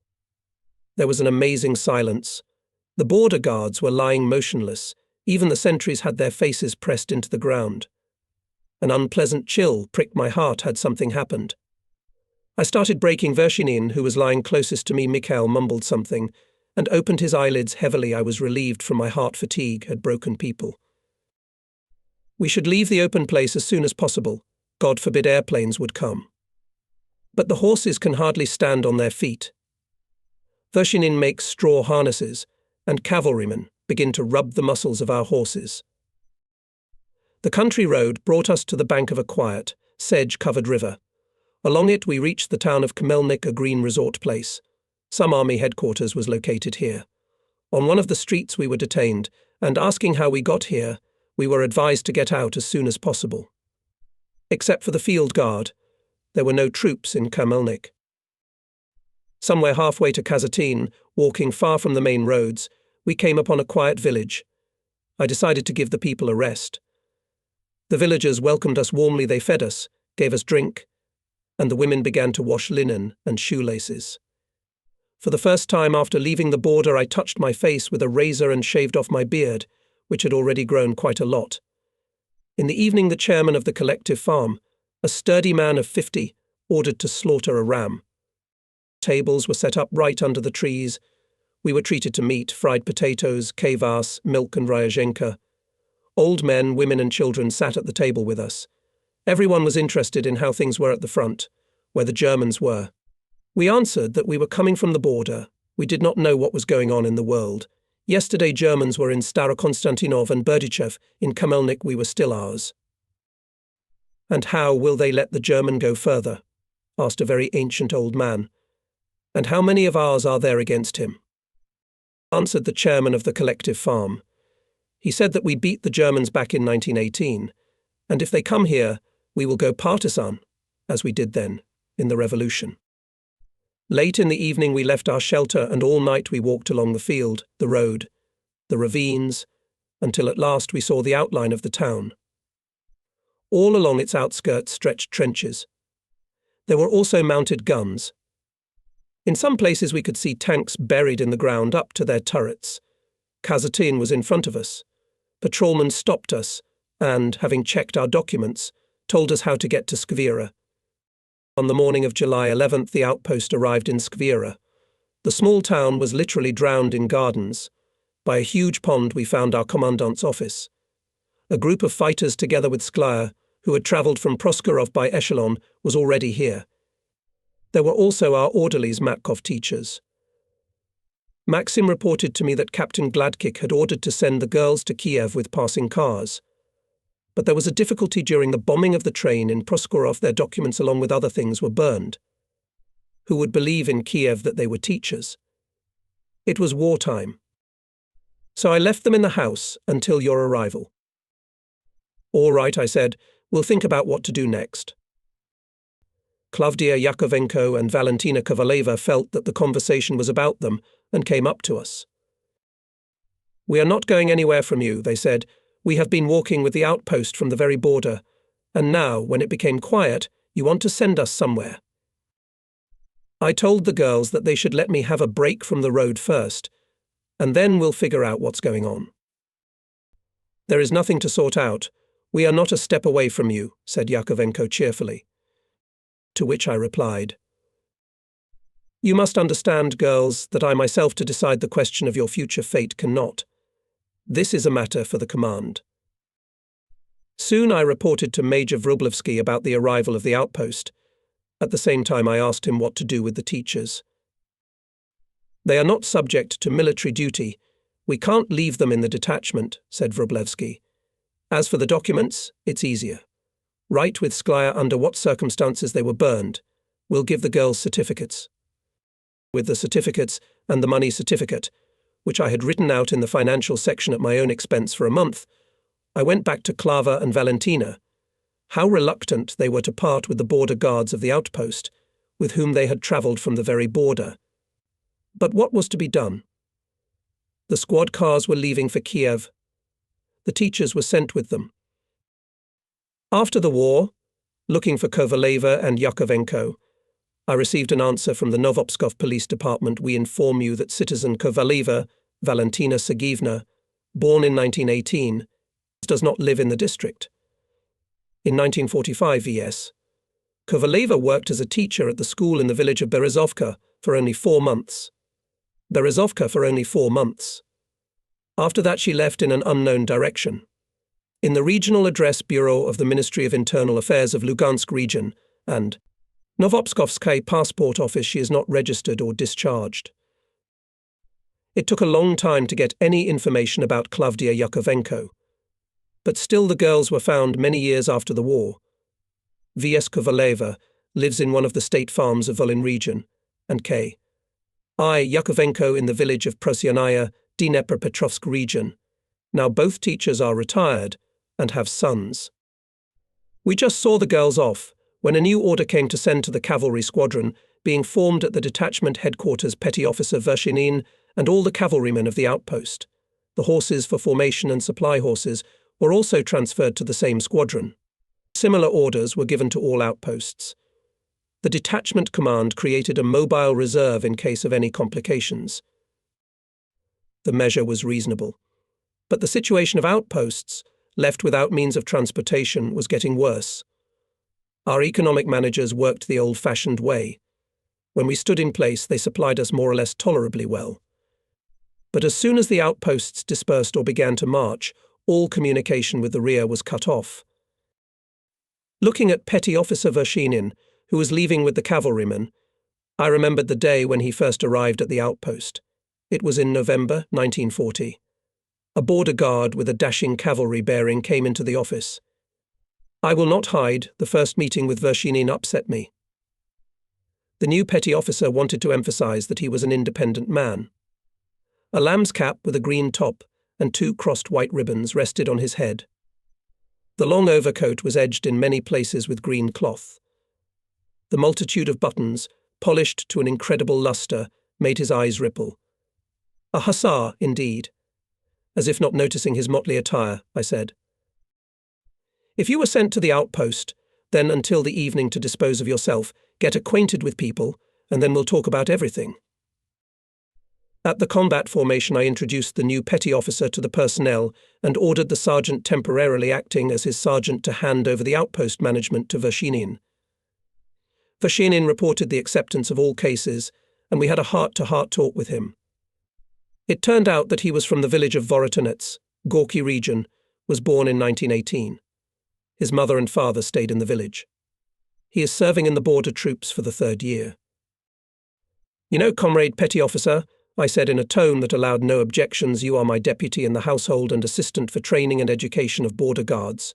There was an amazing silence. The border guards were lying motionless. Even the sentries had their faces pressed into the ground. An unpleasant chill pricked my heart had something happened. I started breaking Vershinin, who was lying closest to me. Mikhail mumbled something and opened his eyelids heavily. I was relieved from my heart fatigue had broken people. We should leave the open place as soon as possible. God forbid airplanes would come. But the horses can hardly stand on their feet. Vershinin makes straw harnesses, and cavalrymen begin to rub the muscles of our horses. The country road brought us to the bank of a quiet, sedge-covered river. Along it we reached the town of Khmelnyk, a green resort place. Some army headquarters was located here. On one of the streets we were detained, and asking how we got here, we were advised to get out as soon as possible. Except for the field guard, there were no troops in Khmelnyk. Somewhere halfway to Kazatin, walking far from the main roads, we came upon a quiet village. I decided to give the people a rest. The villagers welcomed us warmly. They fed us, gave us drink, and the women began to wash linen and shoelaces. For the first time after leaving the border, I touched my face with a razor and shaved off my beard, which had already grown quite a lot. In the evening, the chairman of the collective farm, a sturdy man of 50, ordered to slaughter a ram. Tables were set up right under the trees. We were treated to meat, fried potatoes, kvass, milk and ryazhenka. Old men, women and children sat at the table with us. Everyone was interested in how things were at the front, where the Germans were. We answered that we were coming from the border. We did not know what was going on in the world. Yesterday Germans were in Starokonstantinov and Berdichev. In Khmelnyk we were still ours. And how will they let the German go further? Asked a very ancient old man. And how many of ours are there against him? Answered the chairman of the collective farm. He said that we beat the Germans back in 1918, and if they come here, we will go partisan, as we did then, in the revolution. Late in the evening we left our shelter, and all night we walked along the field, the road, the ravines, until at last we saw the outline of the town. All along its outskirts stretched trenches. There were also mounted guns. In some places we could see tanks buried in the ground up to their turrets. Kazatin was in front of us. Patrolmen stopped us and, having checked our documents, told us how to get to Skvira. On the morning of July 11th, the outpost arrived in Skvira. The small town was literally drowned in gardens. By a huge pond we found our commandant's office. A group of fighters together with Sklya, who had travelled from Proskurov by echelon, was already here. There were also our orderlies, Matkov teachers. Maxim reported to me that Captain Gladkik had ordered to send the girls to Kiev with passing cars. But there was a difficulty during the bombing of the train in Proskurov. Their documents along with other things were burned. Who would believe in Kiev that they were teachers? It was wartime. So I left them in the house until your arrival. All right, I said, we'll think about what to do next. Klavdia Yakovenko and Valentina Kovaleva felt that the conversation was about them and came up to us. We are not going anywhere from you, they said. We have been walking with the outpost from the very border, and now, when it became quiet, you want to send us somewhere. I told the girls that they should let me have a break from the road first, and then we'll figure out what's going on. There is nothing to sort out. We are not a step away from you, said Yakovenko cheerfully. To which I replied, You must understand, girls, that I myself to decide the question of your future fate cannot. This is a matter for the command. Soon I reported to Major Vrublevsky about the arrival of the outpost. At the same time I asked him what to do with the teachers. They are not subject to military duty. We can't leave them in the detachment, said Vrublevsky. As for the documents, it's easier. Write with Sklya under what circumstances they were burned. We'll give the girls certificates. With the certificates and the money certificate, which I had written out in the financial section at my own expense for a month, I went back to Clava and Valentina. How reluctant they were to part with the border guards of the outpost, with whom they had travelled from the very border. But what was to be done? The squad cars were leaving for Kiev. The teachers were sent with them. After the war, looking for Kovaleva and Yakovenko, I received an answer from the Novopskov Police Department. We inform you that citizen Kovaleva, Valentina Sergeyevna, born in 1918, does not live in the district. In 1945 VS, Kovaleva worked as a teacher at the school in the village of Berezovka for only 4 months. After that she left in an unknown direction. In the Regional Address Bureau of the Ministry of Internal Affairs of Lugansk region and Novopskovsky passport office she is not registered or discharged. It took a long time to get any information about Klavdia Yakovenko, but still the girls were found many years after the war. V.S. Kovaleva lives in one of the state farms of Volyn region, and K. I. Yakovenko in the village of Prosyanaya, Dnepropetrovsk region. Now both teachers are retired and have sons. We just saw the girls off when a new order came to send to the cavalry squadron, being formed at the detachment headquarters Petty Officer Vershinin and all the cavalrymen of the outpost. The horses for formation and supply horses were also transferred to the same squadron. Similar orders were given to all outposts. The detachment command created a mobile reserve in case of any complications. The measure was reasonable, but the situation of outposts, left without means of transportation, was getting worse. Our economic managers worked the old-fashioned way. When we stood in place, they supplied us more or less tolerably well. But as soon as the outposts dispersed or began to march, all communication with the rear was cut off. Looking at Petty Officer Vershinin, who was leaving with the cavalrymen, I remembered the day when he first arrived at the outpost. It was in November 1940. A border guard with a dashing cavalry bearing came into the office. I will not hide, the first meeting with Vershinin upset me. The new petty officer wanted to emphasize that he was an independent man. A lamb's cap with a green top and 2 crossed white ribbons rested on his head. The long overcoat was edged in many places with green cloth. The multitude of buttons, polished to an incredible luster, made his eyes ripple. A hussar, indeed. As if not noticing his motley attire, I said, "If you were sent to the outpost, then until the evening to dispose of yourself, get acquainted with people, and then we'll talk about everything." At the combat formation, I introduced the new petty officer to the personnel and ordered the sergeant temporarily acting as his sergeant to hand over the outpost management to Vershinin. Vershinin reported the acceptance of all cases, and we had a heart-to-heart talk with him. It turned out that he was from the village of Vorotonets, Gorky region, was born in 1918. His mother and father stayed in the village. He is serving in the border troops for the 3rd year. "You know, comrade petty officer," I said in a tone that allowed no objections, "you are my deputy in the household and assistant for training and education of border guards.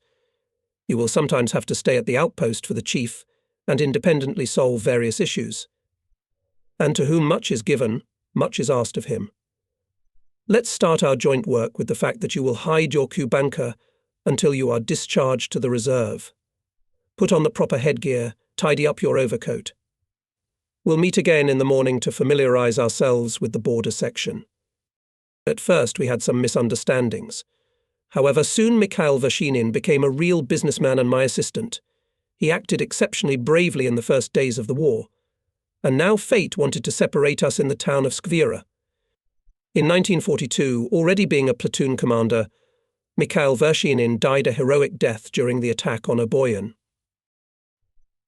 You will sometimes have to stay at the outpost for the chief and independently solve various issues. And to whom much is given, much is asked of him. Let's start our joint work with the fact that you will hide your kubanka until you are discharged to the reserve. Put on the proper headgear, tidy up your overcoat. We'll meet again in the morning to familiarize ourselves with the border section." At first we had some misunderstandings. However, soon Mikhail Vershinin became a real businessman and my assistant. He acted exceptionally bravely in the first days of the war. And now fate wanted to separate us in the town of Skvira. In 1942, already being a platoon commander, Mikhail Vershinin died a heroic death during the attack on Oboyan.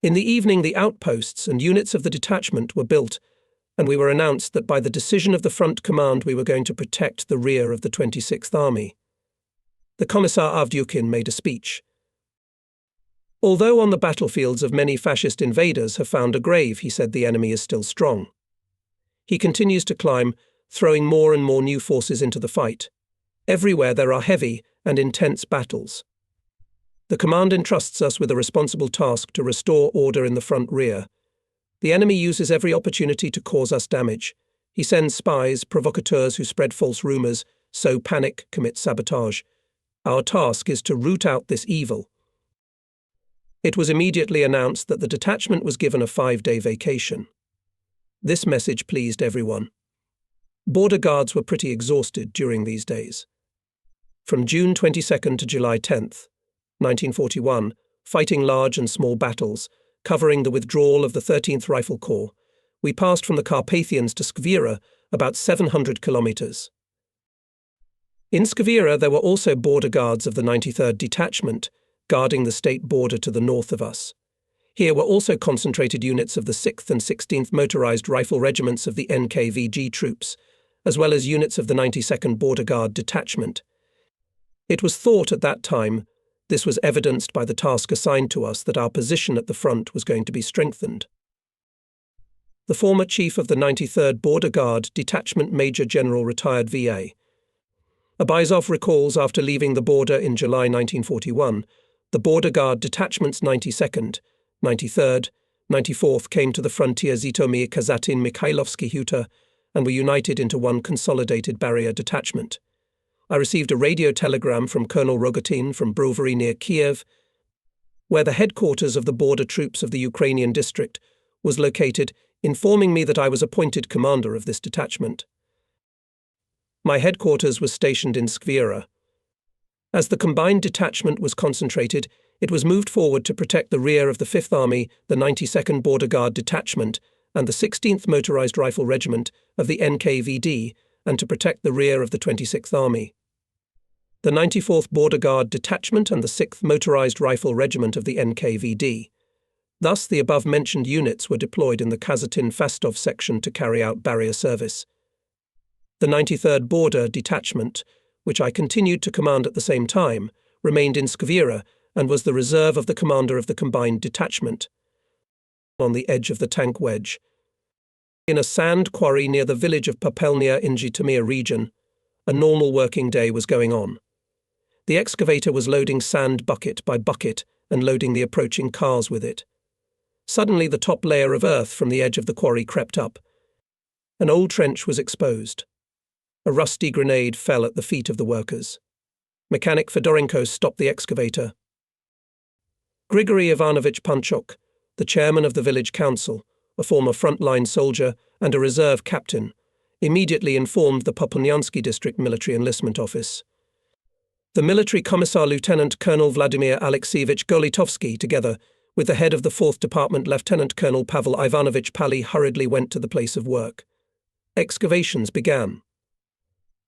In the evening, the outposts and units of the detachment were built, and we were announced that by the decision of the front command we were going to protect the rear of the 26th Army. The Commissar Avdyukin made a speech. "Although on the battlefields of many fascist invaders have found a grave, he said, the enemy is still strong. He continues to climb, throwing more and more new forces into the fight. Everywhere there are heavy and intense battles. The command entrusts us with a responsible task to restore order in the front rear. The enemy uses every opportunity to cause us damage. He sends spies, provocateurs who spread false rumors, sow panic, commit sabotage. Our task is to root out this evil. It was immediately announced that the detachment was given a 5-day vacation. This message pleased everyone. Border guards were pretty exhausted during these days. From June 22nd to July 10th, 1941, fighting large and small battles, covering the withdrawal of the 13th Rifle Corps, we passed from the Carpathians to Skvira, about 700 kilometers. In Skvira there were also border guards of the 93rd Detachment, guarding the state border to the north of us. Here were also concentrated units of the 6th and 16th Motorized Rifle Regiments of the NKVD troops, as well as units of the 92nd Border Guard Detachment. It was thought at that time, this was evidenced by the task assigned to us, that our position at the front was going to be strengthened. The former chief of the 93rd Border Guard Detachment, Major General retired VA. Abizov recalls after leaving the border in July 1941, the Border Guard Detachment's 92nd, 93rd, 94th came to the frontier Zhytomyr, Kazatin, Mikhailovsky Huta and were united into one consolidated barrier detachment. I received a radio telegram from Colonel Rogatin from Brovary near Kiev, where the headquarters of the border troops of the Ukrainian district was located, informing me that I was appointed commander of this detachment. My headquarters was stationed in Skvira. As the combined detachment was concentrated, it was moved forward to protect the rear of the 5th Army, the 92nd Border Guard Detachment, and the 16th Motorized Rifle Regiment of the NKVD, and to protect the rear of the 26th Army. The 94th Border Guard Detachment and the 6th Motorized Rifle Regiment of the NKVD. Thus, the above-mentioned units were deployed in the Kazatin-Fastov section to carry out barrier service. The 93rd Border Detachment, which I continued to command at the same time, remained in Skvira and was the reserve of the commander of the combined detachment, on the edge of the tank wedge. In a sand quarry near the village of Pelynia in Zhytomyr region, a normal working day was going on. The excavator was loading sand bucket by bucket and loading the approaching cars with it. Suddenly the top layer of earth from the edge of the quarry crept up. An old trench was exposed. A rusty grenade fell at the feet of the workers. Mechanic Fedorenko stopped the excavator. Grigory Ivanovich Panchuk, the chairman of the village council, a former frontline soldier and a reserve captain, immediately informed the Popolnyansky district military enlistment office. The military commissar Lieutenant Colonel Vladimir Alexeyevich Golitovsky, together with the head of the 4th Department Lieutenant Colonel Pavel Ivanovich Pally, hurriedly went to the place of work. Excavations began.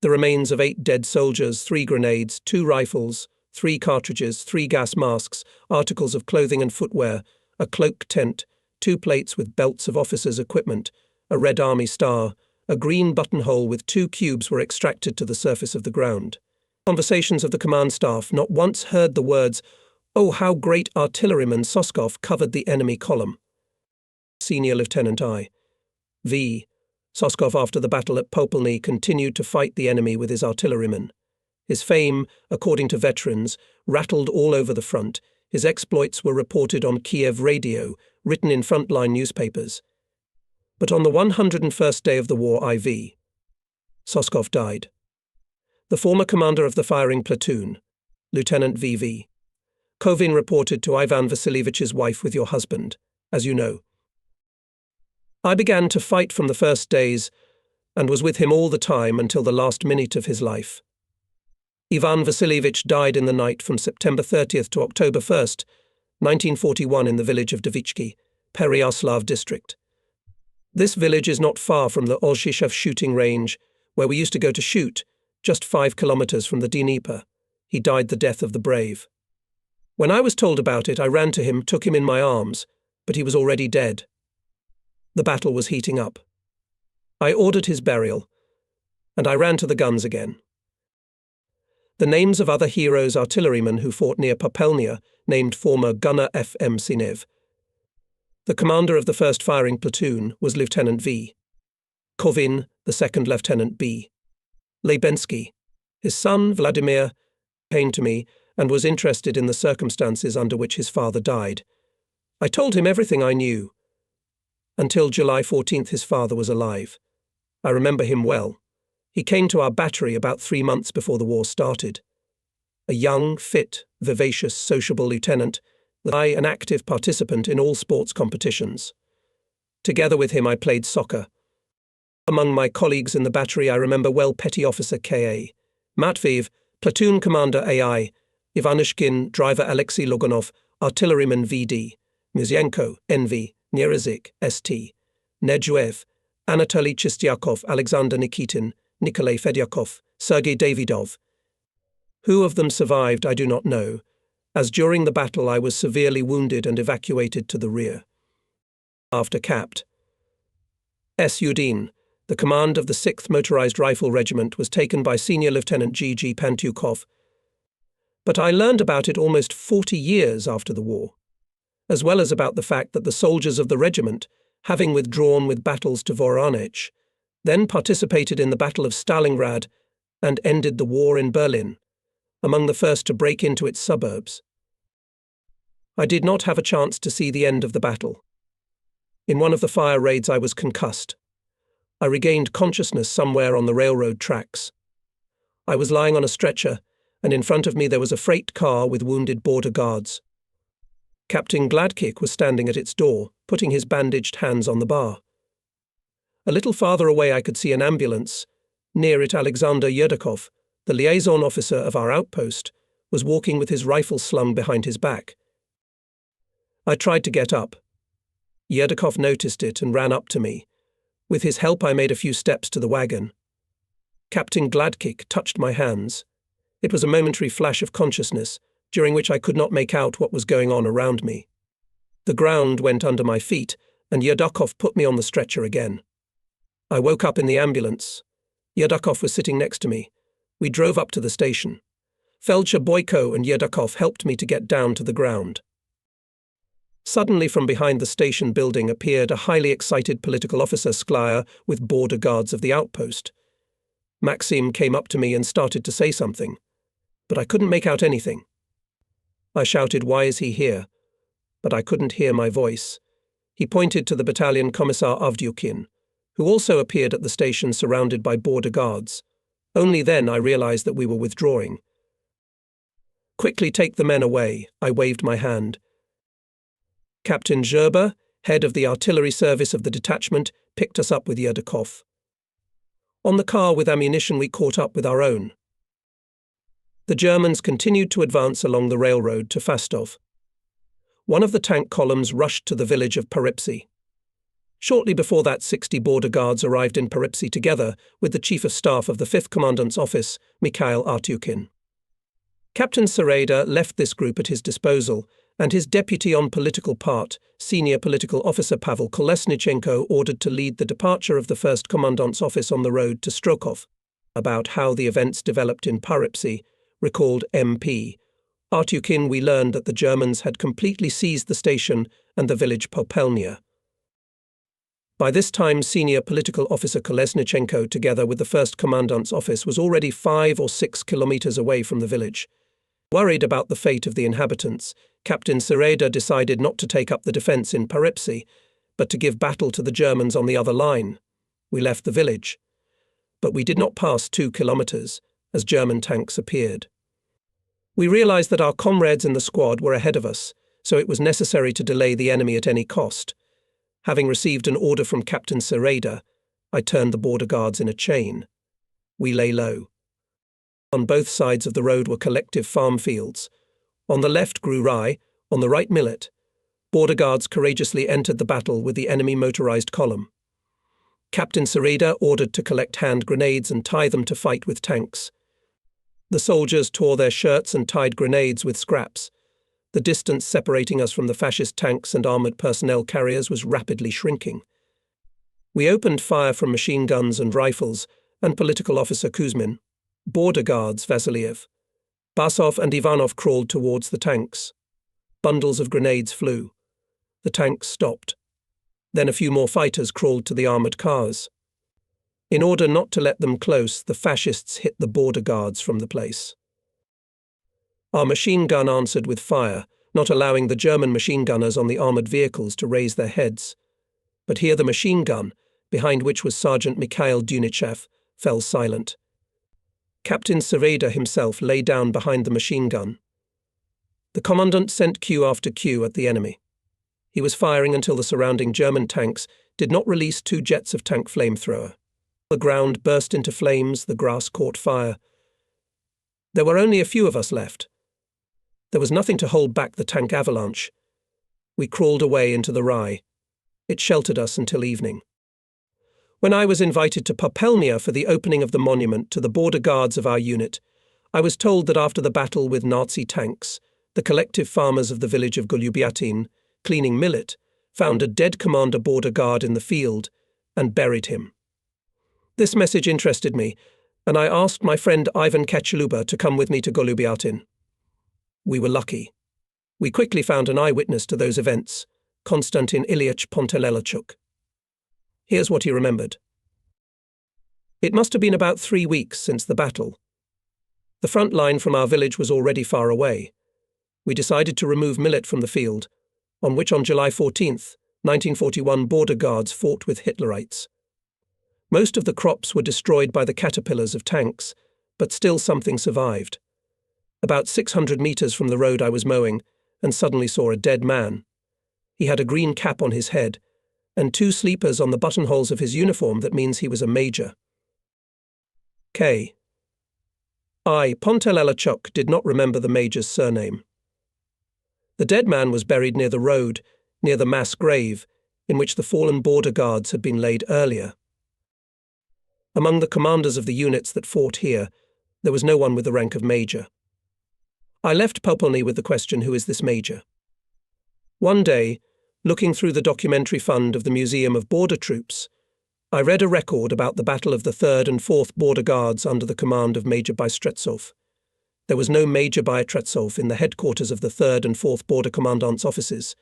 The remains of 8 dead soldiers, 3 grenades, 2 rifles, 3 cartridges, 3 gas masks, articles of clothing and footwear, a cloak tent, 2 plates with belts of officers' equipment, a Red Army star, a green buttonhole with 2 cubes were extracted to the surface of the ground. Conversations of the command staff not once heard the words, "Oh, how great artilleryman Soskov covered the enemy column." Senior Lieutenant I.V. Soskov, after the battle at Popolny, continued to fight the enemy with his artillerymen. His fame, according to veterans, rattled all over the front. His exploits were reported on Kiev radio, written in frontline newspapers. But on the 101st day of the war, IV. Soskov died. The former commander of the firing platoon, Lieutenant V.V. Kovin, reported to Ivan Vasilievich's wife, "With your husband, as you know." I began to fight from the first days and was with him all the time until the last minute of his life. Ivan Vasilievich died in the night from September 30th to October 1st, 1941 in the village of Devichki, Pereyaslav district. This village is not far from the Olshishev shooting range, where we used to go to shoot, just 5 kilometers from the Dnieper. He died the death of the brave. When I was told about it, I ran to him, took him in my arms, but he was already dead. The battle was heating up. I ordered his burial, and I ran to the guns again. The names of other heroes artillerymen who fought near Pelynia, named former gunner F.M. Sinev. The commander of the 1st firing platoon was Lieutenant V. Kovin, the 2nd Lieutenant B. Lebensky. His son, Vladimir, came to me and was interested in the circumstances under which his father died. I told him everything I knew. Until July 14th his father was alive. I remember him well. He came to our battery about 3 months before the war started. A young, fit, vivacious, sociable lieutenant, an active participant in all sports competitions. Together with him I played soccer. Among my colleagues in the battery I remember well Petty Officer K.A. Matveev, Platoon Commander A.I., Ivanushkin, Driver Alexei Loganov, Artilleryman V.D., Muzyenko, N.V., Nerezik, S.T., Nedjuev, Anatoly Chistyakov, Alexander Nikitin, Nikolay Fedyakov, Sergei Davidov. Who of them survived I do not know, as during the battle I was severely wounded and evacuated to the rear. After Capt. S. Yudin, the command of the 6th Motorized Rifle Regiment was taken by Senior Lieutenant G.G. Pantyukov, but I learned about it almost 40 years after the war, as well as about the fact that the soldiers of the regiment, having withdrawn with battles to Voronezh, then participated in the Battle of Stalingrad and ended the war in Berlin, among the first to break into its suburbs. I did not have a chance to see the end of the battle. In one of the fire raids I was concussed. I regained consciousness somewhere on the railroad tracks. I was lying on a stretcher, and in front of me there was a freight car with wounded border guards. Captain Gladkick was standing at its door, putting his bandaged hands on the bar. A little farther away I could see an ambulance. Near it Alexander Yerdakov, the liaison officer of our outpost, was walking with his rifle slung behind his back. I tried to get up. Yerdakov noticed it and ran up to me. With his help I made a few steps to the wagon. Captain Gladkick touched my hands. It was a momentary flash of consciousness, during which I could not make out what was going on around me. The ground went under my feet, and Yerdakov put me on the stretcher again. I woke up in the ambulance. Yerdakov was sitting next to me. We drove up to the station. Feldshir Boyko and Yerdakov helped me to get down to the ground. Suddenly from behind the station building appeared a highly excited political officer Sklya with border guards of the outpost. Maxim came up to me and started to say something, but I couldn't make out anything. I shouted, "Why is he here?" But I couldn't hear my voice. He pointed to the battalion commissar Avdyukin, who also appeared at the station surrounded by border guards. Only then I realized that we were withdrawing. "Quickly take the men away," I waved my hand. Captain Zherba, head of the artillery service of the detachment, picked us up with Yerdakov. On the car with ammunition we caught up with our own. The Germans continued to advance along the railroad to Fastov. One of the tank columns rushed to the village of Peripsy. Shortly before that 60 border guards arrived in Peripsy together with the Chief of Staff of the 5th Commandant's office, Mikhail Artyukin. Captain Sereda left this group at his disposal, and his deputy on political part, Senior Political Officer Pavel Kolesnichenko, ordered to lead the departure of the 1st Commandant's office on the road to Strokov. About how the events developed in Peripsy, recalled MP. Artyukin, we learned that the Germans had completely seized the station and the village Pelynia. By this time, Senior Political Officer Kolesnichenko, together with the 1st Commandant's office, was already 5 or 6 kilometers away from the village. Worried about the fate of the inhabitants, Captain Sereda decided not to take up the defense in Peripsy, but to give battle to the Germans on the other line. We left the village, but we did not pass 2 kilometers, as German tanks appeared. We realized that our comrades in the squad were ahead of us, so it was necessary to delay the enemy at any cost. Having received an order from Captain Sereda, I turned the border guards in a chain. We lay low. On both sides of the road were collective farm fields. On the left grew rye, on the right millet. Border guards courageously entered the battle with the enemy motorized column. Captain Sereda ordered to collect hand grenades and tie them to fight with tanks. The soldiers tore their shirts and tied grenades with scraps. The distance separating us from the fascist tanks and armoured personnel carriers was rapidly shrinking. We opened fire from machine guns and rifles, and Political Officer Kuzmin, border guards Vasiliev, Basov and Ivanov crawled towards the tanks. Bundles of grenades flew. The tanks stopped. Then a few more fighters crawled to the armoured cars. In order not to let them close, the fascists hit the border guards from the place. Our machine gun answered with fire, not allowing the German machine gunners on the armoured vehicles to raise their heads. But here the machine gun, behind which was Sergeant Mikhail Dunichev, fell silent. Captain Sereda himself lay down behind the machine gun. The commandant sent cue after cue at the enemy. He was firing until the surrounding German tanks did not release 2 jets of tank flamethrower. The ground burst into flames, the grass caught fire. There were only a few of us left. There was nothing to hold back the tank avalanche. We crawled away into the rye. It sheltered us until evening. When I was invited to Pelynia for the opening of the monument to the border guards of our unit, I was told that after the battle with Nazi tanks, the collective farmers of the village of Golubyatin, cleaning millet, found a dead commander border guard in the field and buried him. This message interested me, and I asked my friend Ivan Ketchluba to come with me to Golubyatin. We were lucky. We quickly found an eyewitness to those events, Konstantin Ilyich Pontelelachuk. Here's what he remembered. It must have been about 3 weeks since the battle. The front line from our village was already far away. We decided to remove millet from the field, on which on July 14th, 1941 border guards fought with Hitlerites. Most of the crops were destroyed by the caterpillars of tanks, but still something survived. About 600 meters from the road I was mowing, and suddenly saw a dead man. He had a green cap on his head, and 2 sleepers on the buttonholes of his uniform. That means he was a major. K. I, Pontelelachuk, did not remember the major's surname. The dead man was buried near the road, near the mass grave, in which the fallen border guards had been laid earlier. Among the commanders of the units that fought here, there was no one with the rank of major. I left Pelynia with the question, who is this major? One day, looking through the documentary fund of the Museum of Border Troops, I read a record about the battle of the 3rd and 4th Border Guards under the command of Major Bystretsov. There was no Major Bystretsov in the headquarters of the 3rd and 4th Border Commandant's offices,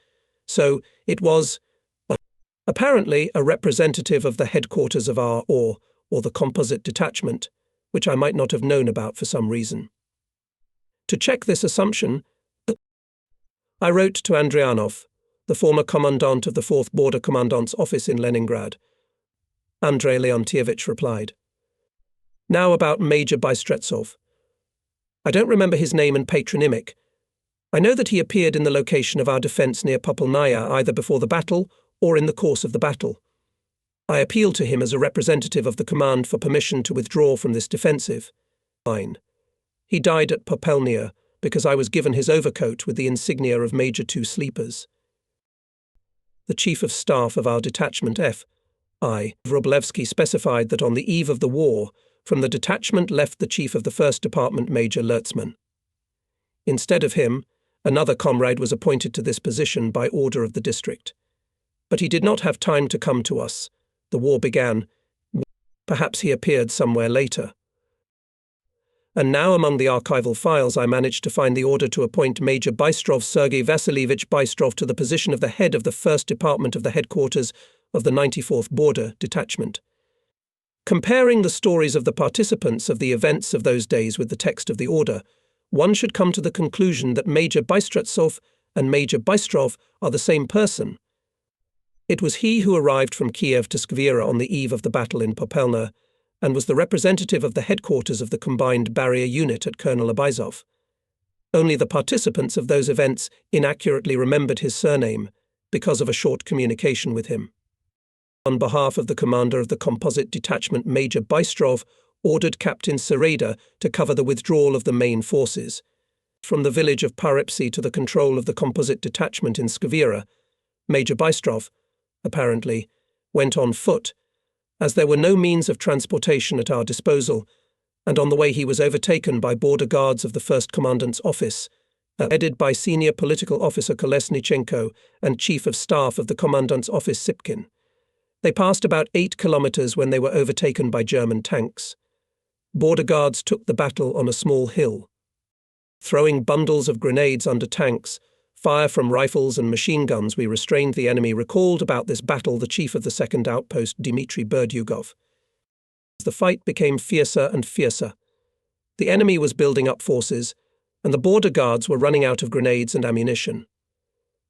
so it was apparently a representative of the headquarters of our or the composite detachment, which I might not have known about for some reason. To check this assumption, I wrote to Andrianov, the former commandant of the 4th Border Commandant's office in Leningrad. Andrei Leontievich replied. Now about Major Bystretsov. I don't remember his name and patronymic. I know that he appeared in the location of our defence near Pelynia either before the battle or in the course of the battle. I appealed to him as a representative of the command for permission to withdraw from this defensive. He died at Pelynia because I was given his overcoat with the insignia of Major 2 Sleepers. The Chief of Staff of our detachment F.I. Wroblewski specified that on the eve of the war, from the detachment left the Chief of the 1st Department, Major Lertzman. Instead of him, another comrade was appointed to this position by order of the district. But he did not have time to come to us. The war began. Perhaps he appeared somewhere later. And now among the archival files I managed to find the order to appoint Major Bystrov Sergei Vasilievich Bystrov to the position of the head of the 1st Department of the headquarters of the 94th Border Detachment. Comparing the stories of the participants of the events of those days with the text of the order, one should come to the conclusion that Major Bystretsov and Major Bystrov are the same person. It was he who arrived from Kiev to Skvira on the eve of the battle in Popelna, and was the representative of the headquarters of the combined barrier unit at Colonel Abizov. Only the participants of those events inaccurately remembered his surname because of a short communication with him. On behalf of the commander of the composite detachment, Major Bystrov ordered Captain Sereda to cover the withdrawal of the main forces. From the village of Parepsy to the control of the composite detachment in Skvira, Major Bystrov, apparently, went on foot, as there were no means of transportation at our disposal, and on the way he was overtaken by border guards of the 1st Commandant's office, headed by senior political officer Kolesnichenko and Chief of Staff of the Commandant's office Sipkin. They passed about 8 kilometers when they were overtaken by German tanks. Border guards took the battle on a small hill. Throwing bundles of grenades under tanks, fire from rifles and machine guns, we restrained the enemy, recalled about this battle the chief of the 2nd Outpost, Dmitry Berdyugov. The fight became fiercer and fiercer. The enemy was building up forces, and the border guards were running out of grenades and ammunition.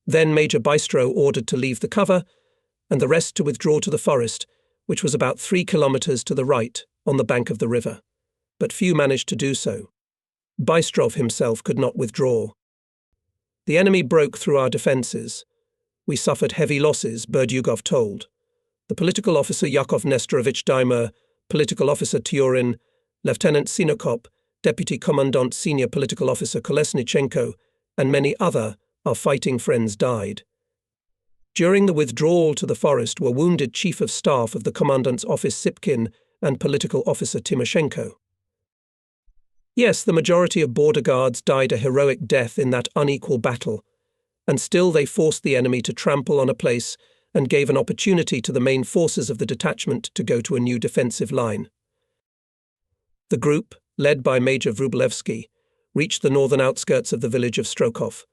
Then Major Bystro ordered to leave the cover, and the rest to withdraw to the forest, which was about 3 kilometers to the right, on the bank of the river. But few managed to do so. Bystrov himself could not withdraw. The enemy broke through our defences. We suffered heavy losses, Berdyugov told. The political officer Yakov Nestorovich Daimer, political officer Tyorin, Lieutenant Sinokop, Deputy Commandant Senior Political Officer Kolesnichenko, and many other, our fighting friends died. During the withdrawal to the forest were wounded Chief of Staff of the Commandant's Office Sipkin and Political Officer Timoshenko. Yes, the majority of border guards died a heroic death in that unequal battle, and still they forced the enemy to trample on a place and gave an opportunity to the main forces of the detachment to go to a new defensive line. The group, led by Major Wróblewski, reached the northern outskirts of the village of Strokov.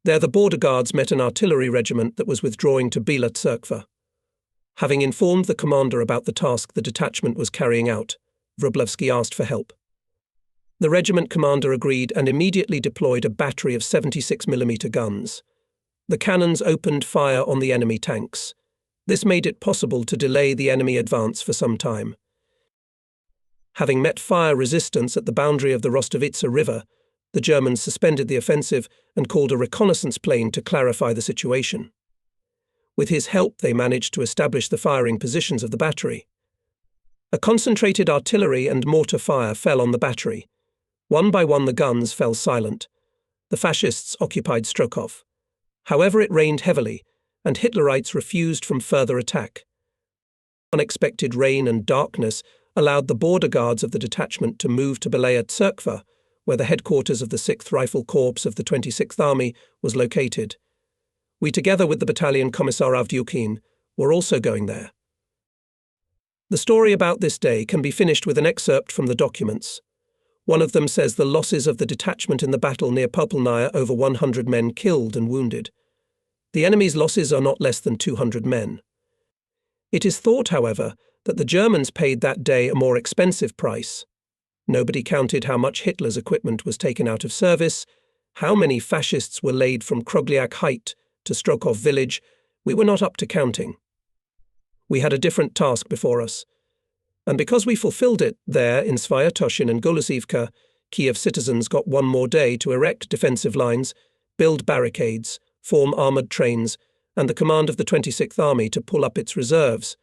There the border guards met an artillery regiment that was withdrawing to Bila Tserkva. Having informed the commander about the task the detachment was carrying out, Wróblewski asked for help. The regiment commander agreed and immediately deployed a battery of 76mm guns. The cannons opened fire on the enemy tanks. This made it possible to delay the enemy advance for some time. Having met fire resistance at the boundary of the Rostovitsa River, the Germans suspended the offensive and called a reconnaissance plane to clarify the situation. With his help, they managed to establish the firing positions of the battery. A concentrated artillery and mortar fire fell on the battery. One by one the guns fell silent. The fascists occupied Strokov. However, it rained heavily, and Hitlerites refused from further attack. Unexpected rain and darkness allowed the border guards of the detachment to move to Belaya Tserkva, where the headquarters of the 6th Rifle Corps of the 26th Army was located. We, together with the battalion Commissar Avdyukin, were also going there. The story about this day can be finished with an excerpt from the documents. One of them says the losses of the detachment in the battle near Pelynia over 100 men killed and wounded. The enemy's losses are not less than 200 men. It is thought, however, that the Germans paid that day a more expensive price. Nobody counted how much Hitler's equipment was taken out of service, how many fascists were laid from Krogliak Height to Strokov village. We were not up to counting. We had a different task before us. And because we fulfilled it there in Svyatoshin and Goluzivka, Kiev citizens got one more day to erect defensive lines, build barricades, form armoured trains, and the command of the 26th Army to pull up its reserves.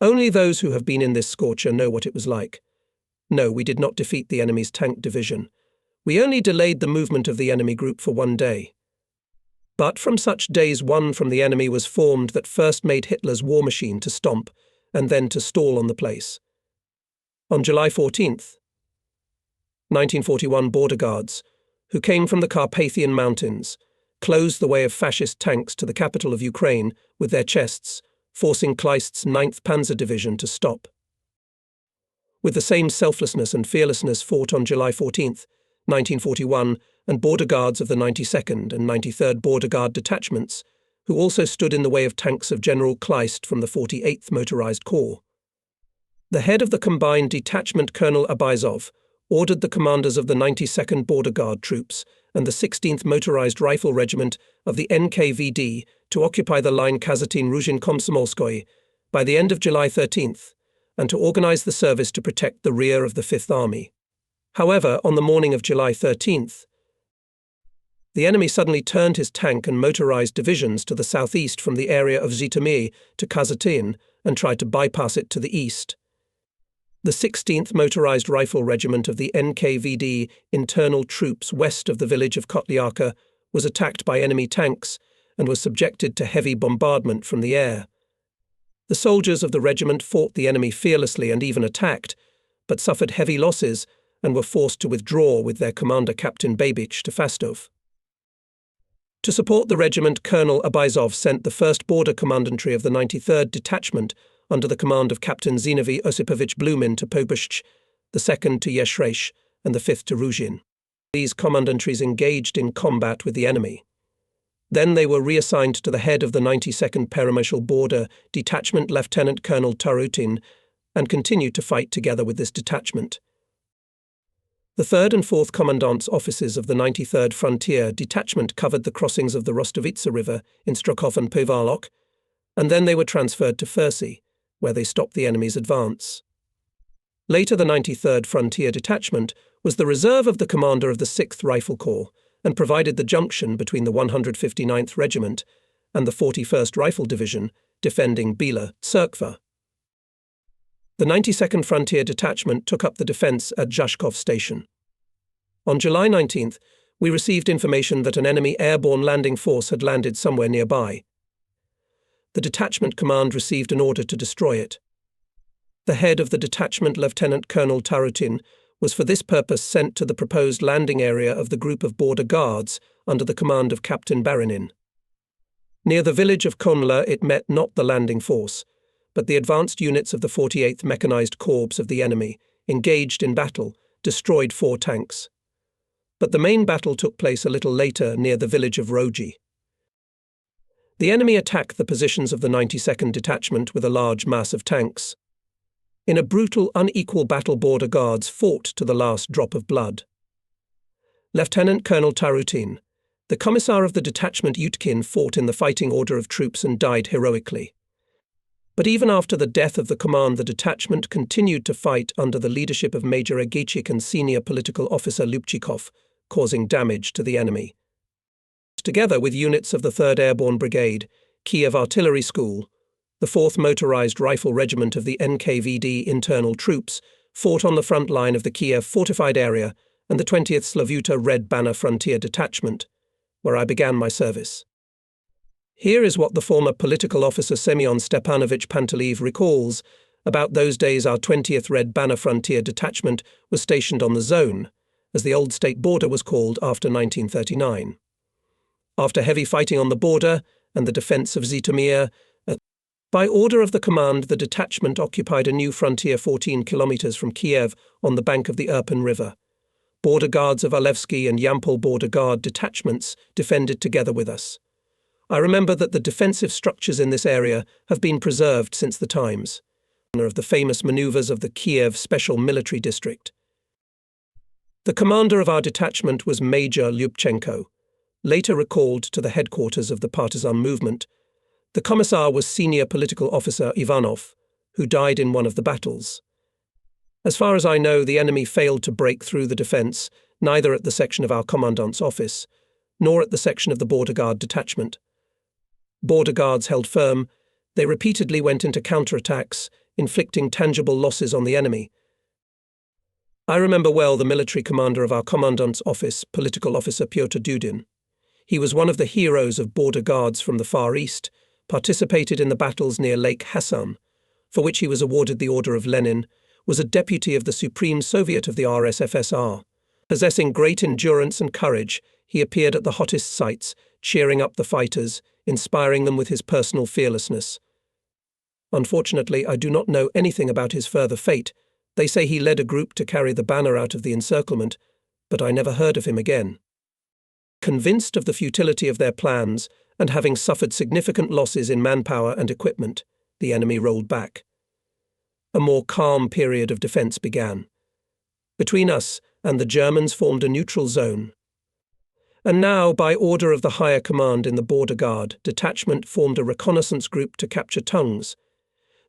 Only those who have been in this scorcher know what it was like. No, we did not defeat the enemy's tank division. We only delayed the movement of the enemy group for one day. But from such days one from the enemy was formed that first made Hitler's war machine to stomp, and then to stall on the place. On July 14th, 1941 border guards, who came from the Carpathian Mountains, closed the way of fascist tanks to the capital of Ukraine with their chests, forcing Kleist's 9th Panzer Division to stop. With the same selflessness and fearlessness fought on July 14th, 1941, and border guards of the 92nd and 93rd Border Guard detachments, who also stood in the way of tanks of General Kleist from the 48th Motorized Corps. The head of the combined detachment, Colonel Abizov, ordered the commanders of the 92nd Border Guard troops and the 16th Motorized Rifle Regiment of the NKVD to occupy the line Kazatin-Ruzhin-Komsomolskoye by the end of July 13th, and to organize the service to protect the rear of the 5th Army. However, on the morning of July 13th, the enemy suddenly turned his tank and motorized divisions to the southeast from the area of Zhytomyr to Kazatin and tried to bypass it to the east. The 16th Motorized Rifle Regiment of the NKVD internal troops west of the village of Kotlyarka was attacked by enemy tanks and was subjected to heavy bombardment from the air. The soldiers of the regiment fought the enemy fearlessly and even attacked, but suffered heavy losses and were forced to withdraw with their commander Captain Babich to Fastov. To support the regiment, Colonel Abizov sent the 1st Border Commandantry of the 93rd Detachment under the command of Captain Zinovy Osipovich Blumin to Pobushch, the 2nd to Yeshresh, and the 5th to Ruzhin. These commandantries engaged in combat with the enemy. Then they were reassigned to the head of the 92nd Peremyshal Border Detachment, Lieutenant Colonel Tarutin, and continued to fight together with this detachment. The 3rd and 4th Commandant's offices of the 93rd Frontier Detachment covered the crossings of the Rostovitsa River in Strokov and Povalok. and then they were transferred to Fursy, where they stopped the enemy's advance. Later, the 93rd Frontier Detachment was the reserve of the commander of the 6th Rifle Corps and provided the junction between the 159th Regiment and the 41st Rifle Division, defending Bila Tserkva. The 92nd Frontier Detachment took up the defence at Zhashkov Station. On July 19th, we received information that an enemy airborne landing force had landed somewhere nearby. The detachment command received an order to destroy it. The head of the detachment, Lieutenant Colonel Tarutin, was for this purpose sent to the proposed landing area of the group of border guards under the command of Captain Barinin. Near the village of Konla, it met not the landing force, but the advanced units of the 48th Mechanized Corps of the enemy, engaged in battle, destroyed 4 tanks. But the main battle took place a little later near the village of Roji. The enemy attacked the positions of the 92nd Detachment with a large mass of tanks. In a brutal, unequal battle, border guards fought to the last drop of blood. Lieutenant Colonel Tarutin, the commissar of the detachment Utkin, fought in the fighting order of troops and died heroically. But even after the death of the command, the detachment continued to fight under the leadership of Major Agachik and senior political officer Lubchikov, causing damage to the enemy. Together with units of the 3rd Airborne Brigade, Kiev Artillery School, the 4th Motorized Rifle Regiment of the NKVD internal troops, fought on the front line of the Kiev fortified area and the 20th Slavuta Red Banner Frontier Detachment, where I began my service. Here is what the former political officer Semyon Stepanovich Panteleev recalls about those days. Our 20th Red Banner Frontier Detachment was stationed on the zone, as the old state border was called after 1939. After heavy fighting on the border and the defence of Zhytomyr, by order of the command, the detachment occupied a new frontier 14 kilometers from Kiev on the bank of the Irpin River. Border guards of Alevsky and Yampol Border Guard detachments defended together with us. I remember that the defensive structures in this area have been preserved since the times of the famous maneuvers of the Kiev Special Military District. The commander of our detachment was Major Lyubchenko, later recalled to the headquarters of the partisan movement. The commissar was senior political officer Ivanov, who died in one of the battles. As far as I know, the enemy failed to break through the defence, neither at the section of our commandant's office, nor at the section of the Border Guard detachment. Border guards held firm. They repeatedly went into counterattacks, inflicting tangible losses on the enemy. I remember well the military commander of our commandant's office, political officer Pyotr Dudin. He was one of the heroes of border guards from the Far East, participated in the battles near Lake Hassan, for which he was awarded the Order of Lenin, was a deputy of the Supreme Soviet of the RSFSR. Possessing great endurance and courage, he appeared at the hottest sites, cheering up the fighters, inspiring them with his personal fearlessness. Unfortunately, I do not know anything about his further fate. They say he led a group to carry the banner out of the encirclement, but I never heard of him again. Convinced of the futility of their plans, and having suffered significant losses in manpower and equipment, the enemy rolled back. A more calm period of defence began. Between us and the Germans formed a neutral zone. And now, by order of the higher command in the Border Guard, detachment formed a reconnaissance group to capture Tungs.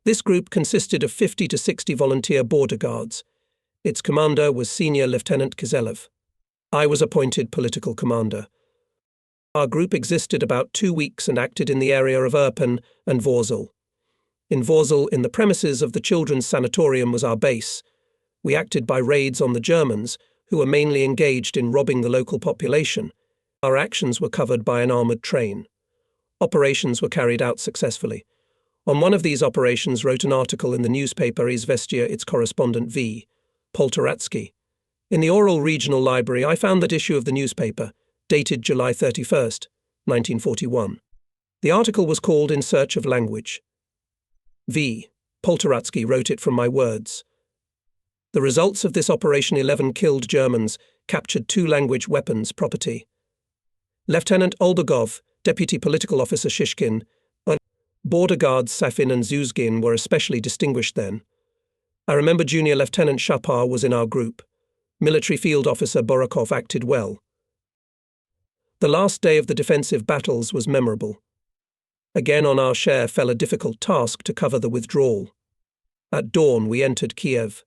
This group consisted of 50 to 60 volunteer border guards. Its commander was Senior Lieutenant Kizelev. I was appointed political commander. Our group existed about 2 weeks and acted in the area of Irpin and Vorzel. In Vorzel, in the premises of the Children's Sanatorium, was our base. We acted by raids on the Germans, who were mainly engaged in robbing the local population. Our actions were covered by an armoured train. Operations were carried out successfully. On one of these operations wrote an article in the newspaper Izvestia its correspondent V. Poltoratsky. In the Oral Regional Library I found that issue of the newspaper, dated July 31st, 1941. The article was called In Search of Language. V. Poltoratsky wrote it from my words. The results of this Operation 11 killed Germans, captured 2 language weapons property. Lieutenant Olbagov, Deputy Political Officer Shishkin, Border Guards Safin and Zuzgin were especially distinguished then. I remember Junior Lieutenant Shapar was in our group. Military Field Officer Borakov acted well. The last day of the defensive battles was memorable. Again on our share fell a difficult task to cover the withdrawal. At dawn we entered Kiev.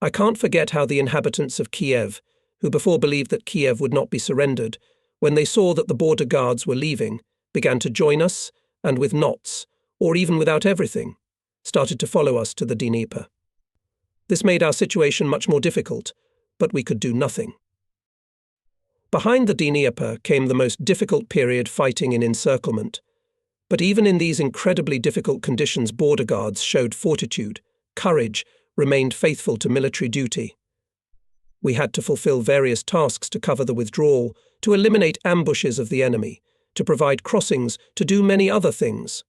I can't forget how the inhabitants of Kiev, who before believed that Kiev would not be surrendered, when they saw that the border guards were leaving, began to join us, and with knots, or even without everything, started to follow us to the Dnieper. This made our situation much more difficult, but we could do nothing. Behind the Dnieper came the most difficult period fighting in encirclement. But even in these incredibly difficult conditions, border guards showed fortitude, courage, remained faithful to military duty. We had to fulfill various tasks to cover the withdrawal, to eliminate ambushes of the enemy, to provide crossings, to do many other things.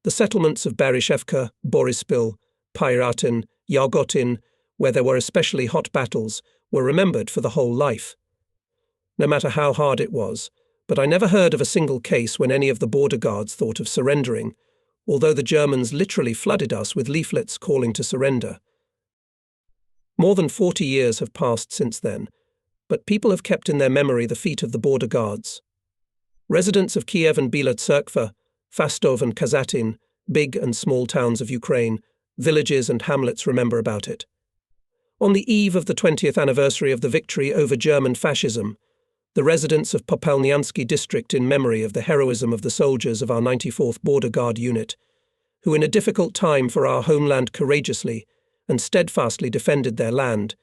The settlements of Bereshevka, Borispil, Pyratin, Yargotin, where there were especially hot battles, were remembered for the whole life. No matter how hard it was, but I never heard of a single case when any of the border guards thought of surrendering, although the Germans literally flooded us with leaflets calling to surrender. More than 40 years have passed since then, but people have kept in their memory the feat of the border guards. Residents of Kiev and Bila Tserkva, Fastov and Kazatin, big and small towns of Ukraine, villages and hamlets remember about it. On the eve of the 20th anniversary of the victory over German fascism, the residents of Popelnyansky district in memory of the heroism of the soldiers of our 94th Border Guard unit, who in a difficult time for our homeland courageously and steadfastly defended their land,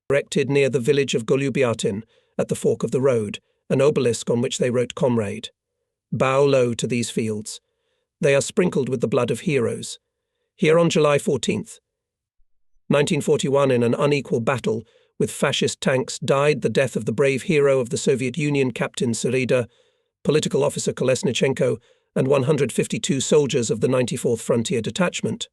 erected near the village of Golubiatin, at the fork of the road, an obelisk on which they wrote "Comrade." Bow low to these fields. They are sprinkled with the blood of heroes. Here on July 14th, 1941, in an unequal battle with fascist tanks, died the death of the brave hero of the Soviet Union, Captain Sereda, political officer Kolesnichenko, and 152 soldiers of the 94th Frontier Detachment.